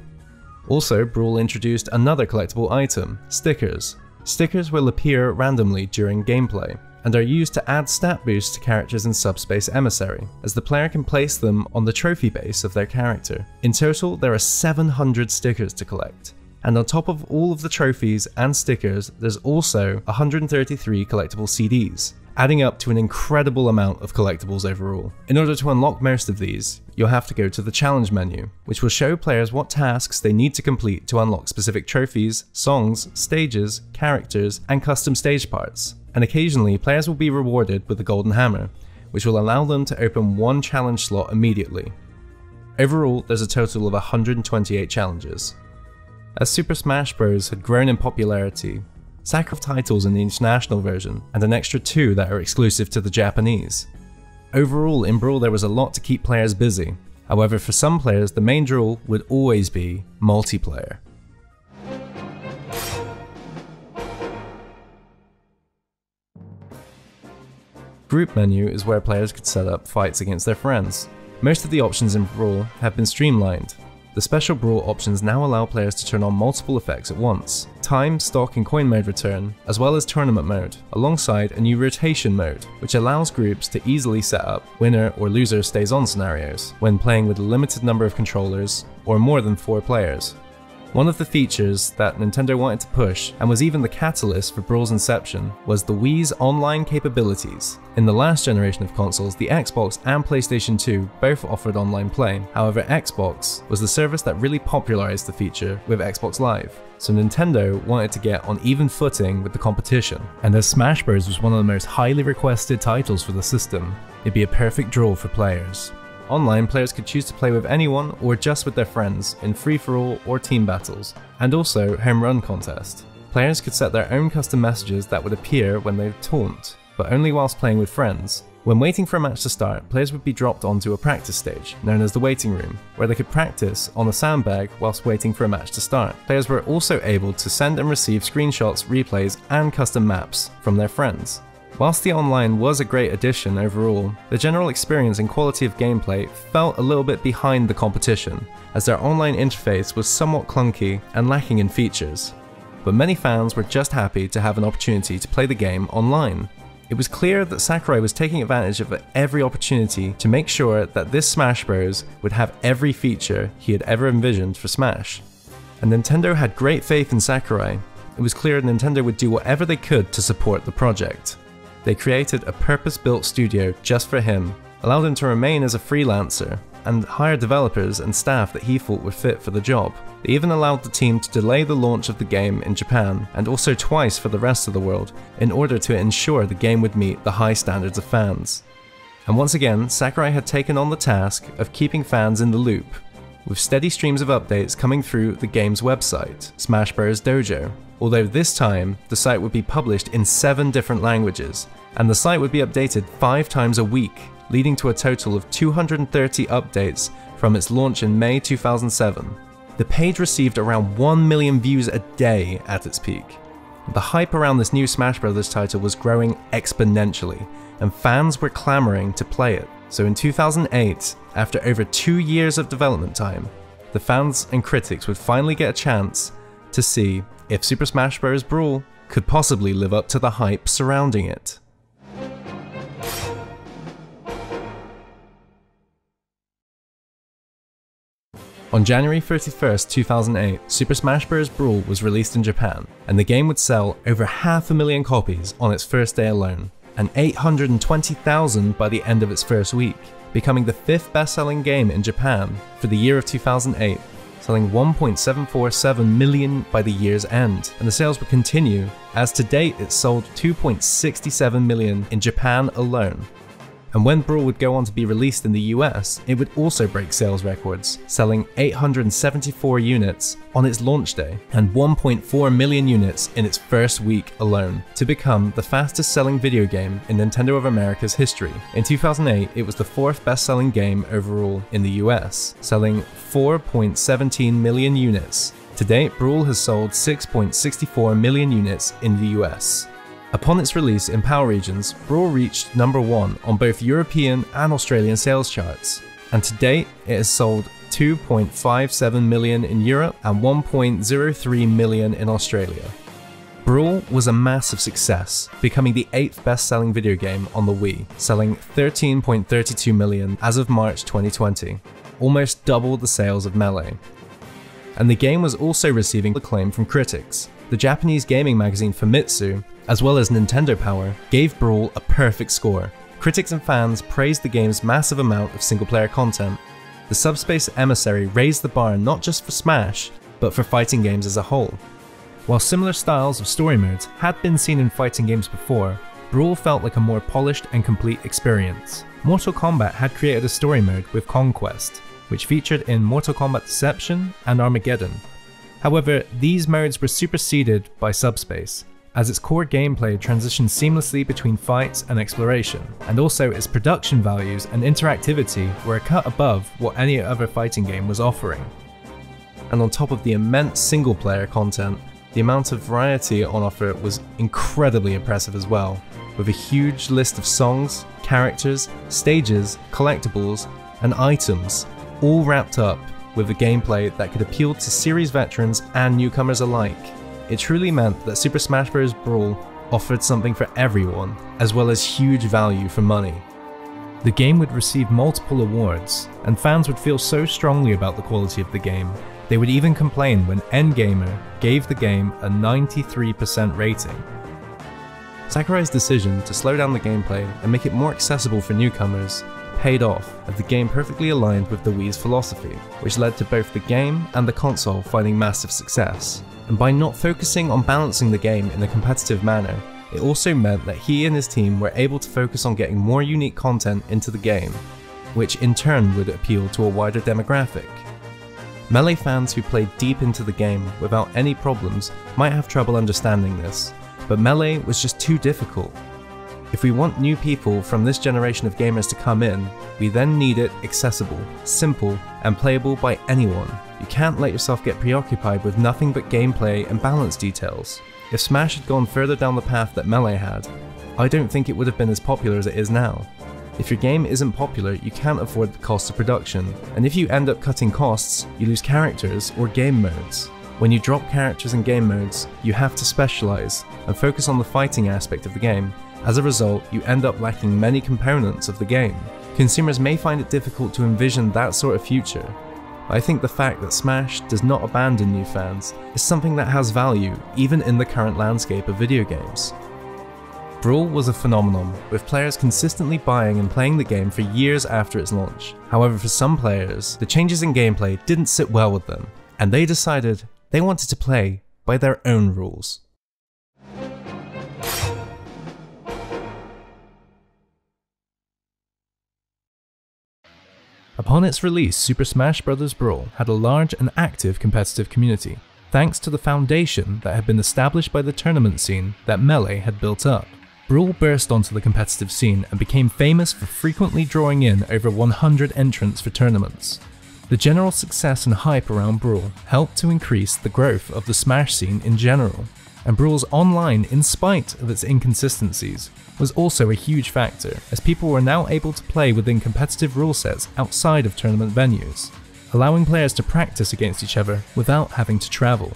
Speaker 1: Also, Brawl introduced another collectible item, stickers. Stickers will appear randomly during gameplay, and are used to add stat boosts to characters in Subspace Emissary, as the player can place them on the trophy base of their character. In total, there are 700 stickers to collect. And on top of all of the trophies and stickers, there's also 133 collectible CDs, adding up to an incredible amount of collectibles overall. In order to unlock most of these, you'll have to go to the challenge menu, which will show players what tasks they need to complete to unlock specific trophies, songs, stages, characters, and custom stage parts. And occasionally, players will be rewarded with the Golden Hammer, which will allow them to open one challenge slot immediately. Overall, there's a total of 128 challenges. As Super Smash Bros. Had grown in popularity, Sakurai have titles in the international version, and an extra 2 that are exclusive to the Japanese. Overall, in Brawl there was a lot to keep players busy. However, for some players, the main draw would always be multiplayer. Group menu is where players could set up fights against their friends. Most of the options in Brawl have been streamlined. The special Brawl options now allow players to turn on multiple effects at once. Time, stock and coin mode return, as well as tournament mode, alongside a new rotation mode, which allows groups to easily set up winner or loser stays on scenarios when playing with a limited number of controllers or more than 4 players. One of the features that Nintendo wanted to push, and was even the catalyst for Brawl's inception, was the Wii's online capabilities. In the last generation of consoles, the Xbox and PlayStation 2 both offered online play. However, Xbox was the service that really popularized the feature with Xbox Live. So Nintendo wanted to get on even footing with the competition. And as Smash Bros. Was one of the most highly requested titles for the system, it'd be a perfect draw for players. Online, players could choose to play with anyone or just with their friends in free-for-all or team battles, and also home run contest. Players could set their own custom messages that would appear when they taunt, but only whilst playing with friends. When waiting for a match to start, players would be dropped onto a practice stage, known as the waiting room, where they could practice on a sandbag whilst waiting for a match to start. Players were also able to send and receive screenshots, replays, and custom maps from their friends. Whilst the online was a great addition overall, the general experience and quality of gameplay felt a little bit behind the competition, as their online interface was somewhat clunky and lacking in features. But many fans were just happy to have an opportunity to play the game online. It was clear that Sakurai was taking advantage of every opportunity to make sure that this Smash Bros. Would have every feature he had ever envisioned for Smash. And Nintendo had great faith in Sakurai. It was clear Nintendo would do whatever they could to support the project. They created a purpose-built studio just for him, allowed him to remain as a freelancer, and hired developers and staff that he thought were fit for the job. They even allowed the team to delay the launch of the game in Japan, and also twice for the rest of the world, in order to ensure the game would meet the high standards of fans. And once again, Sakurai had taken on the task of keeping fans in the loop, with steady streams of updates coming through the game's website, Smash Bros. Dojo. Although this time, the site would be published in 7 different languages, and the site would be updated 5 times a week, leading to a total of 230 updates from its launch in May 2007. The page received around 1 million views a day at its peak. The hype around this new Smash Bros. Title was growing exponentially, and fans were clamoring to play it. So in 2008, after over 2 years of development time, the fans and critics would finally get a chance to see if Super Smash Bros. Brawl could possibly live up to the hype surrounding it. On January 31st, 2008, Super Smash Bros. Brawl was released in Japan, and the game would sell over 500,000 copies on its first day alone, and 820,000 by the end of its first week, becoming the 5th best-selling game in Japan for the year of 2008, selling 1.747 million by the year's end, and the sales would continue, as to date it sold 2.67 million in Japan alone. And when Brawl would go on to be released in the US, it would also break sales records, selling 874 units on its launch day and 1.4 million units in its first week alone, to become the fastest selling video game in Nintendo of America's history. In 2008, it was the 4th best selling game overall in the US, selling 4.17 million units. To date, Brawl has sold 6.64 million units in the US. Upon its release in PAL regions, Brawl reached #1 on both European and Australian sales charts, and to date it has sold 2.57 million in Europe and 1.03 million in Australia. Brawl was a massive success, becoming the 8th best-selling video game on the Wii, selling 13.32 million as of March 2020, almost double the sales of Melee. And the game was also receiving acclaim from critics. The Japanese gaming magazine Famitsu, as well as Nintendo Power, gave Brawl a perfect score. Critics and fans praised the game's massive amount of single-player content. The Subspace Emissary raised the bar not just for Smash, but for fighting games as a whole. While similar styles of story modes had been seen in fighting games before, Brawl felt like a more polished and complete experience. Mortal Kombat had created a story mode with Conquest, which featured in Mortal Kombat Deception and Armageddon. However, these modes were superseded by Subspace, as its core gameplay transitioned seamlessly between fights and exploration, and also its production values and interactivity were a cut above what any other fighting game was offering. And on top of the immense single-player content, the amount of variety on offer was incredibly impressive as well, with a huge list of songs, characters, stages, collectibles, and items, all wrapped up with a gameplay that could appeal to series veterans and newcomers alike. It truly meant that Super Smash Bros. Brawl offered something for everyone, as well as huge value for money. The game would receive multiple awards, and fans would feel so strongly about the quality of the game, they would even complain when NGamer gave the game a 93% rating. Sakurai's decision to slow down the gameplay and make it more accessible for newcomers paid off, as the game perfectly aligned with the Wii's philosophy, which led to both the game and the console finding massive success. And by not focusing on balancing the game in a competitive manner, it also meant that he and his team were able to focus on getting more unique content into the game, which in turn would appeal to a wider demographic. Melee fans who played deep into the game without any problems might have trouble understanding this, but Melee was just too difficult. If we want new people from this generation of gamers to come in, we then need it accessible, simple, and playable by anyone. You can't let yourself get preoccupied with nothing but gameplay and balance details. If Smash had gone further down the path that Melee had, I don't think it would have been as popular as it is now. If your game isn't popular, you can't afford the cost of production, and if you end up cutting costs, you lose characters or game modes. When you drop characters and game modes, you have to specialize and focus on the fighting aspect of the game. As a result, you end up lacking many components of the game. Consumers may find it difficult to envision that sort of future. I think the fact that Smash does not abandon new fans is something that has value even in the current landscape of video games. Brawl was a phenomenon, with players consistently buying and playing the game for years after its launch. However, for some players, the changes in gameplay didn't sit well with them, and they decided they wanted to play by their own rules. Upon its release, Super Smash Bros. Brawl had a large and active competitive community, thanks to the foundation that had been established by the tournament scene that Melee had built up. Brawl burst onto the competitive scene and became famous for frequently drawing in over 100 entrants for tournaments. The general success and hype around Brawl helped to increase the growth of the Smash scene in general, and Brawl's online, in spite of its inconsistencies, was also a huge factor, as people were now able to play within competitive rule sets outside of tournament venues, allowing players to practice against each other without having to travel.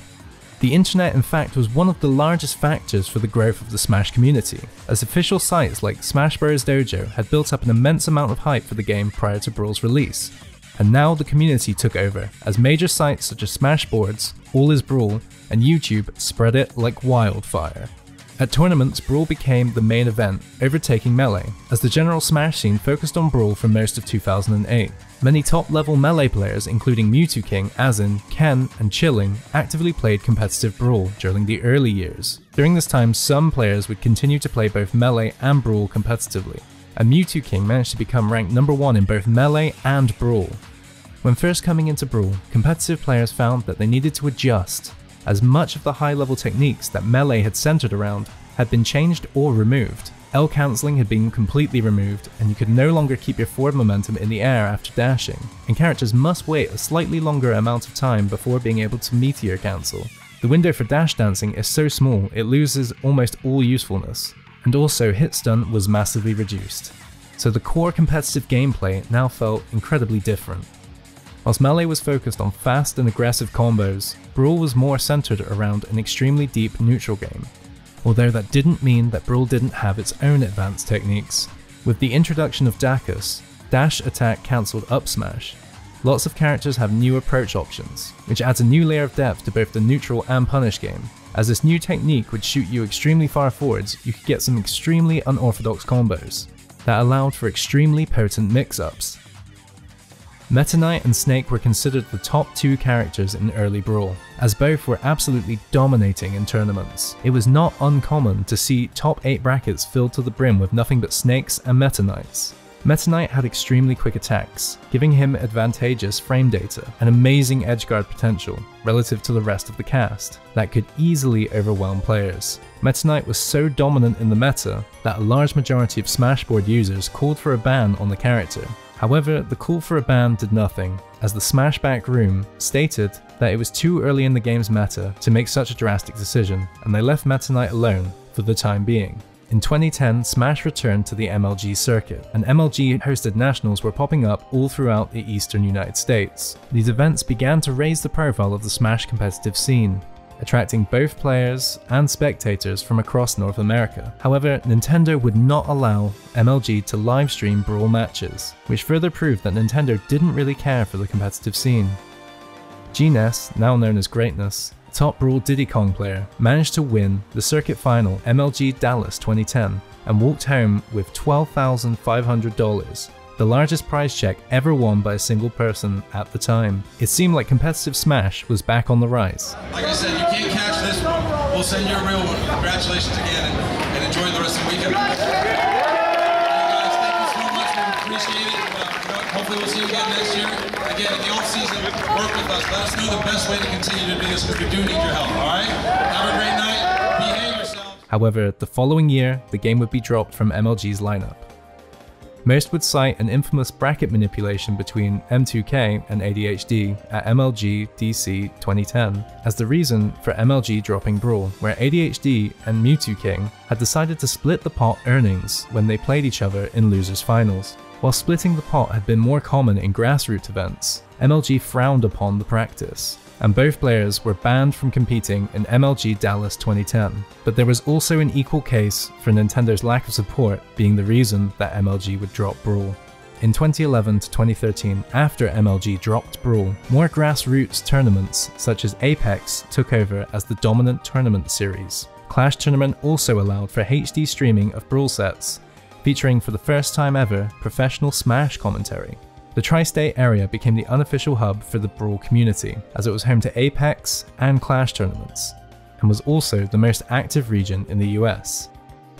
Speaker 1: The internet in fact was one of the largest factors for the growth of the Smash community, as official sites like Smash Bros. Dojo had built up an immense amount of hype for the game prior to Brawl's release, and now the community took over, as major sites such as Smashboards, All Is Brawl, and YouTube spread it like wildfire. At tournaments, Brawl became the main event, overtaking Melee, as the general Smash scene focused on Brawl for most of 2008. Many top-level Melee players, including Mewtwo Azin, Ken, and Chilling, actively played competitive Brawl during the early years. During this time, some players would continue to play both Melee and Brawl competitively, and Mewtwo managed to become ranked number 1 in both Melee and Brawl. When first coming into Brawl, competitive players found that they needed to adjust, as much of the high-level techniques that Melee had centered around had been changed or removed. L cancelling had been completely removed, and you could no longer keep your forward momentum in the air after dashing, and characters must wait a slightly longer amount of time before being able to meteor cancel. The window for dash dancing is so small it loses almost all usefulness, and also hit stun was massively reduced. So the core competitive gameplay now felt incredibly different. Whilst Melee was focused on fast and aggressive combos, Brawl was more centered around an extremely deep neutral game. Although that didn't mean that Brawl didn't have its own advanced techniques. With the introduction of Dacus, dash attack cancelled up smash, lots of characters have new approach options, which adds a new layer of depth to both the neutral and punish game. As this new technique would shoot you extremely far forwards, you could get some extremely unorthodox combos that allowed for extremely potent mix-ups. Meta Knight and Snake were considered the top 2 characters in early Brawl, as both were absolutely dominating in tournaments. It was not uncommon to see top 8 brackets filled to the brim with nothing but Snakes and Meta Knights. Meta Knight had extremely quick attacks, giving him advantageous frame data and amazing edgeguard potential relative to the rest of the cast that could easily overwhelm players. Meta Knight was so dominant in the meta that a large majority of Smashboard users called for a ban on the character. However, the call for a ban did nothing, as the Smashback Room stated that it was too early in the game's meta to make such a drastic decision, and they left Meta Knight alone for the time being. In 2010, Smash returned to the MLG circuit, and MLG-hosted nationals were popping up all throughout the eastern United States. These events began to raise the profile of the Smash competitive scene, attracting both players and spectators from across North America. However, Nintendo would not allow MLG to livestream Brawl matches, which further proved that Nintendo didn't really care for the competitive scene. G-Ness, now known as Greatness, top Brawl Diddy Kong player, managed to win the circuit final MLG Dallas 2010 and walked home with $12,500, the largest prize check ever won by a single person at the time. It seemed like competitive Smash was back on the rise.
Speaker 6: Like I said, you can't catch this one. We'll send you a real one. Congratulations again, and enjoy the rest of the weekend. Hey guys, thank you so much. We appreciate it. Hopefully we'll see you again next year. Again, in the off season, work with us. Let us know the best way to continue to do this, because we do need your help, all right? Have a great night. Behave yourselves.
Speaker 1: However, the following year, the game would be dropped from MLG's lineup. Most would cite an infamous bracket manipulation between M2K and ADHD at MLG DC 2010 as the reason for MLG dropping Brawl, where ADHD and Mewtwo King had decided to split the pot earnings when they played each other in losers finals. While splitting the pot had been more common in grassroots events, MLG frowned upon the practice, and both players were banned from competing in MLG Dallas 2010. But there was also an equal case for Nintendo's lack of support being the reason that MLG would drop Brawl. In 2011 to 2013, after MLG dropped Brawl, more grassroots tournaments such as Apex took over as the dominant tournament series. Clash Tournament also allowed for HD streaming of Brawl sets, featuring for the first time ever professional Smash commentary. The Tri-State area became the unofficial hub for the Brawl community, as it was home to Apex and Clash tournaments, and was also the most active region in the US.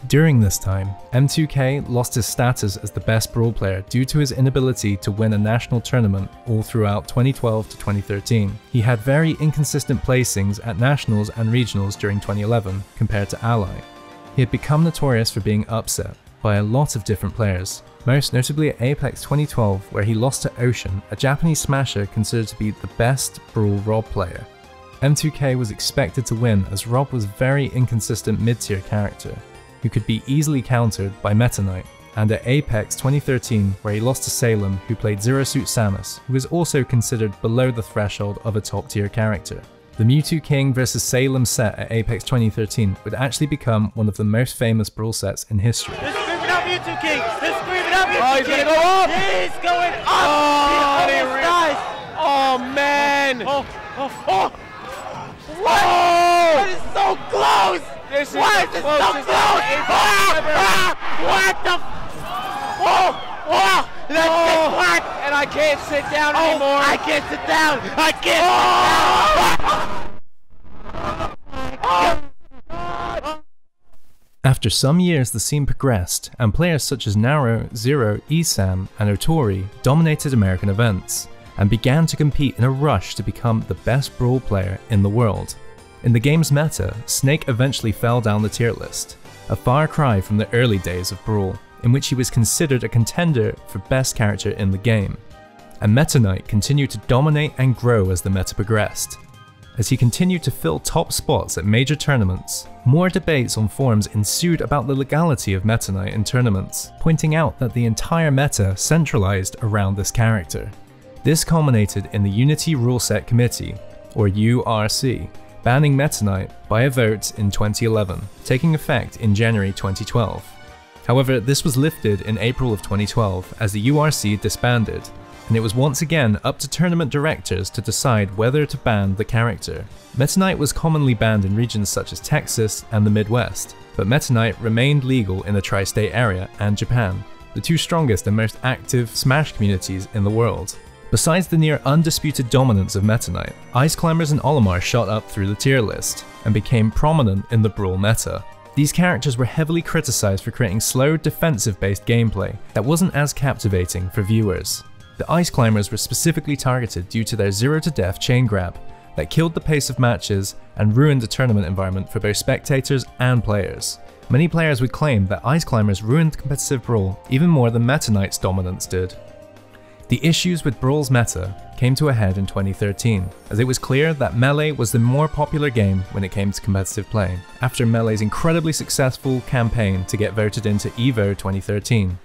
Speaker 1: During this time, M2K lost his status as the best Brawl player due to his inability to win a national tournament all throughout 2012 to 2013. He had very inconsistent placings at nationals and regionals during 2011 compared to Ally. He had become notorious for being upset by a lot of different players, most notably at Apex 2012, where he lost to Ocean, a Japanese smasher considered to be the best Brawl Rob player. M2K was expected to win as Rob was a very inconsistent mid-tier character, who could be easily countered by Meta Knight, and at Apex 2013, where he lost to Salem, who played Zero Suit Samus, who was also considered below the threshold of a top-tier character. The Mewtwo King vs Salem set at Apex 2013 would actually become one of the most famous Brawl sets in history.
Speaker 2: Mewtwo King! They're screaming out Mewtwo
Speaker 7: Oh, he's
Speaker 2: King!
Speaker 7: gonna go up!
Speaker 2: He's going up!
Speaker 7: Oh,
Speaker 2: He almost dies!
Speaker 7: Oh, man!
Speaker 2: Oh!
Speaker 7: What?
Speaker 2: That is so close!
Speaker 7: This is
Speaker 2: Why
Speaker 7: the
Speaker 2: is it so
Speaker 7: closest
Speaker 2: close?
Speaker 7: I've
Speaker 2: What the? Oh! That's it! What?
Speaker 7: And I can't sit down anymore.
Speaker 2: I can't sit down! I can't
Speaker 1: After some years, the scene progressed, and players such as Naro, Zero, Esam, and Otori dominated American events, and began to compete in a rush to become the best Brawl player in the world. In the game's meta, Snake eventually fell down the tier list, a far cry from the early days of Brawl, in which he was considered a contender for best character in the game. And Meta Knight continued to dominate and grow as the meta progressed. As he continued to fill top spots at major tournaments, more debates on forums ensued about the legality of Meta Knight in tournaments, pointing out that the entire meta centralized around this character. This culminated in the Unity Rule Set Committee, or URC, banning Meta Knight by a vote in 2011, taking effect in January 2012. However, this was lifted in April of 2012 as the URC disbanded, and it was once again up to tournament directors to decide whether to ban the character. Meta Knight was commonly banned in regions such as Texas and the Midwest, but Meta Knight remained legal in the tri-state area and Japan, the two strongest and most active Smash communities in the world. Besides the near undisputed dominance of Meta Knight, Ice Climbers and Olimar shot up through the tier list and became prominent in the Brawl meta. These characters were heavily criticized for creating slow, defensive-based gameplay that wasn't as captivating for viewers. The Ice Climbers were specifically targeted due to their zero-to-death chain grab that killed the pace of matches and ruined the tournament environment for both spectators and players. Many players would claim that Ice Climbers ruined competitive Brawl even more than Meta Knight's dominance did. The issues with Brawl's meta came to a head in 2013, as it was clear that Melee was the more popular game when it came to competitive play, after Melee's incredibly successful campaign to get voted into EVO 2013.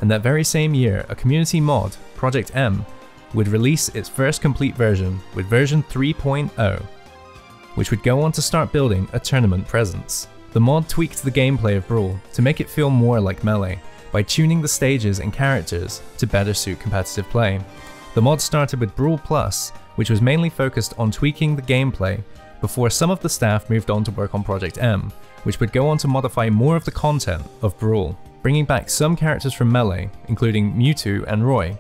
Speaker 1: And that very same year, a community mod, Project M, would release its first complete version with version 3.0, which would go on to start building a tournament presence. The mod tweaked the gameplay of Brawl to make it feel more like Melee, by tuning the stages and characters to better suit competitive play. The mod started with Brawl Plus, which was mainly focused on tweaking the gameplay, before some of the staff moved on to work on Project M, which would go on to modify more of the content of Brawl, bringing back some characters from Melee, including Mewtwo and Roy,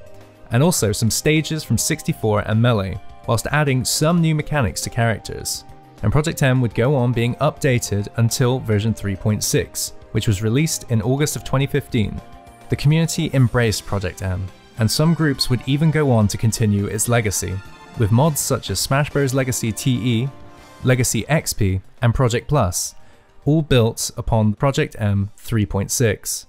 Speaker 1: and also some stages from 64 and Melee, whilst adding some new mechanics to characters. And Project M would go on being updated until version 3.6, which was released in August of 2015. The community embraced Project M, and some groups would even go on to continue its legacy, with mods such as Smash Bros. Legacy TE, Legacy XP, and Project Plus, all built upon Project M 3.6.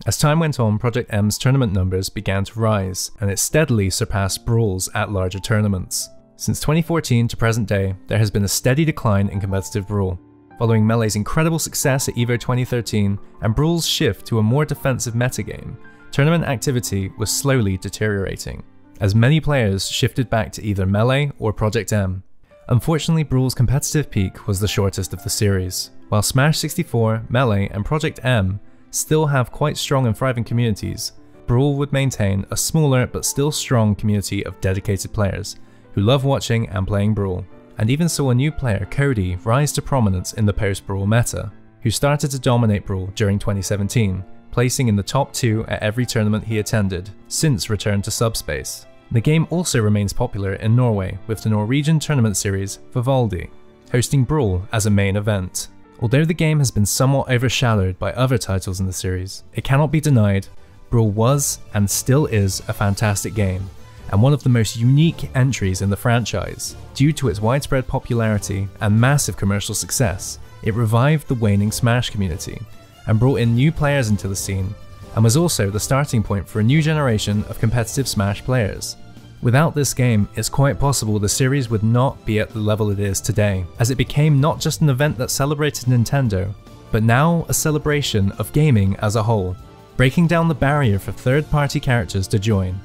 Speaker 1: As time went on, Project M's tournament numbers began to rise, and it steadily surpassed Brawl's at larger tournaments. Since 2014 to present day, there has been a steady decline in competitive Brawl. Following Melee's incredible success at EVO 2013 and Brawl's shift to a more defensive metagame, tournament activity was slowly deteriorating, as many players shifted back to either Melee or Project M. Unfortunately, Brawl's competitive peak was the shortest of the series. While Smash 64, Melee, and Project M still have quite strong and thriving communities, Brawl would maintain a smaller but still strong community of dedicated players who love watching and playing Brawl, and even saw a new player, Cody, rise to prominence in the post-Brawl meta, who started to dominate Brawl during 2017, placing in the top 2 at every tournament he attended, since return to Subspace. The game also remains popular in Norway, with the Norwegian tournament series Vivaldi, hosting Brawl as a main event. Although the game has been somewhat overshadowed by other titles in the series, it cannot be denied, Brawl was and still is a fantastic game, and one of the most unique entries in the franchise. Due to its widespread popularity and massive commercial success, it revived the waning Smash community and brought in new players into the scene, and was also the starting point for a new generation of competitive Smash players. Without this game, it's quite possible the series would not be at the level it is today, as it became not just an event that celebrated Nintendo, but now a celebration of gaming as a whole, breaking down the barrier for third-party characters to join.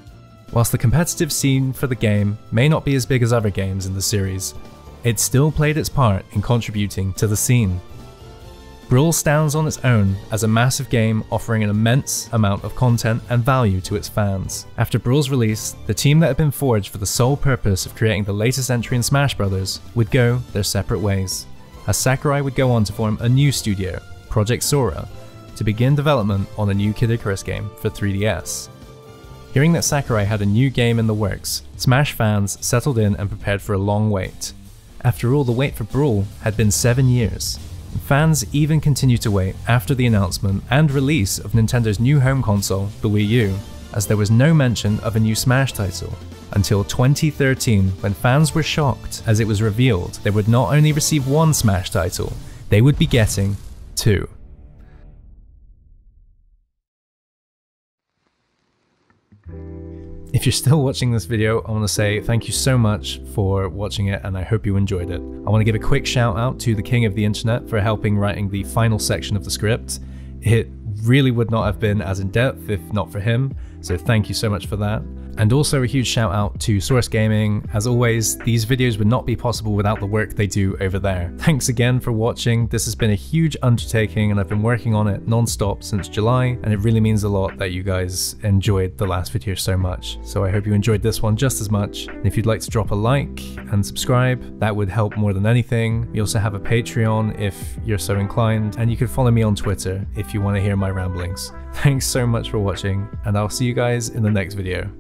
Speaker 1: Whilst the competitive scene for the game may not be as big as other games in the series, it still played its part in contributing to the scene. Brawl stands on its own as a massive game offering an immense amount of content and value to its fans. After Brawl's release, the team that had been forged for the sole purpose of creating the latest entry in Smash Bros. Would go their separate ways, as Sakurai would go on to form a new studio, Project Sora, to begin development on a new Kid Icarus game for 3DS. Hearing that Sakurai had a new game in the works, Smash fans settled in and prepared for a long wait. After all, the wait for Brawl had been 7 years. Fans even continued to wait after the announcement and release of Nintendo's new home console, the Wii U, as there was no mention of a new Smash title, until 2013 when fans were shocked as it was revealed they would not only receive one Smash title, they would be getting 2. If you're still watching this video, I want to say thank you so much for watching it, and I hope you enjoyed it. I want to give a quick shout out to the king of the internet for helping writing the final section of the script. It really would not have been as in depth if not for him, so thank you so much for that. And also a huge shout out to Source Gaming. As always, these videos would not be possible without the work they do over there. Thanks again for watching. This has been a huge undertaking and I've been working on it non-stop since July, and it really means a lot that you guys enjoyed the last video so much. So I hope you enjoyed this one just as much. And if you'd like to drop a like and subscribe, that would help more than anything. We also have a Patreon if you're so inclined, and you can follow me on Twitter if you want to hear my ramblings. Thanks so much for watching, and I'll see you guys in the next video.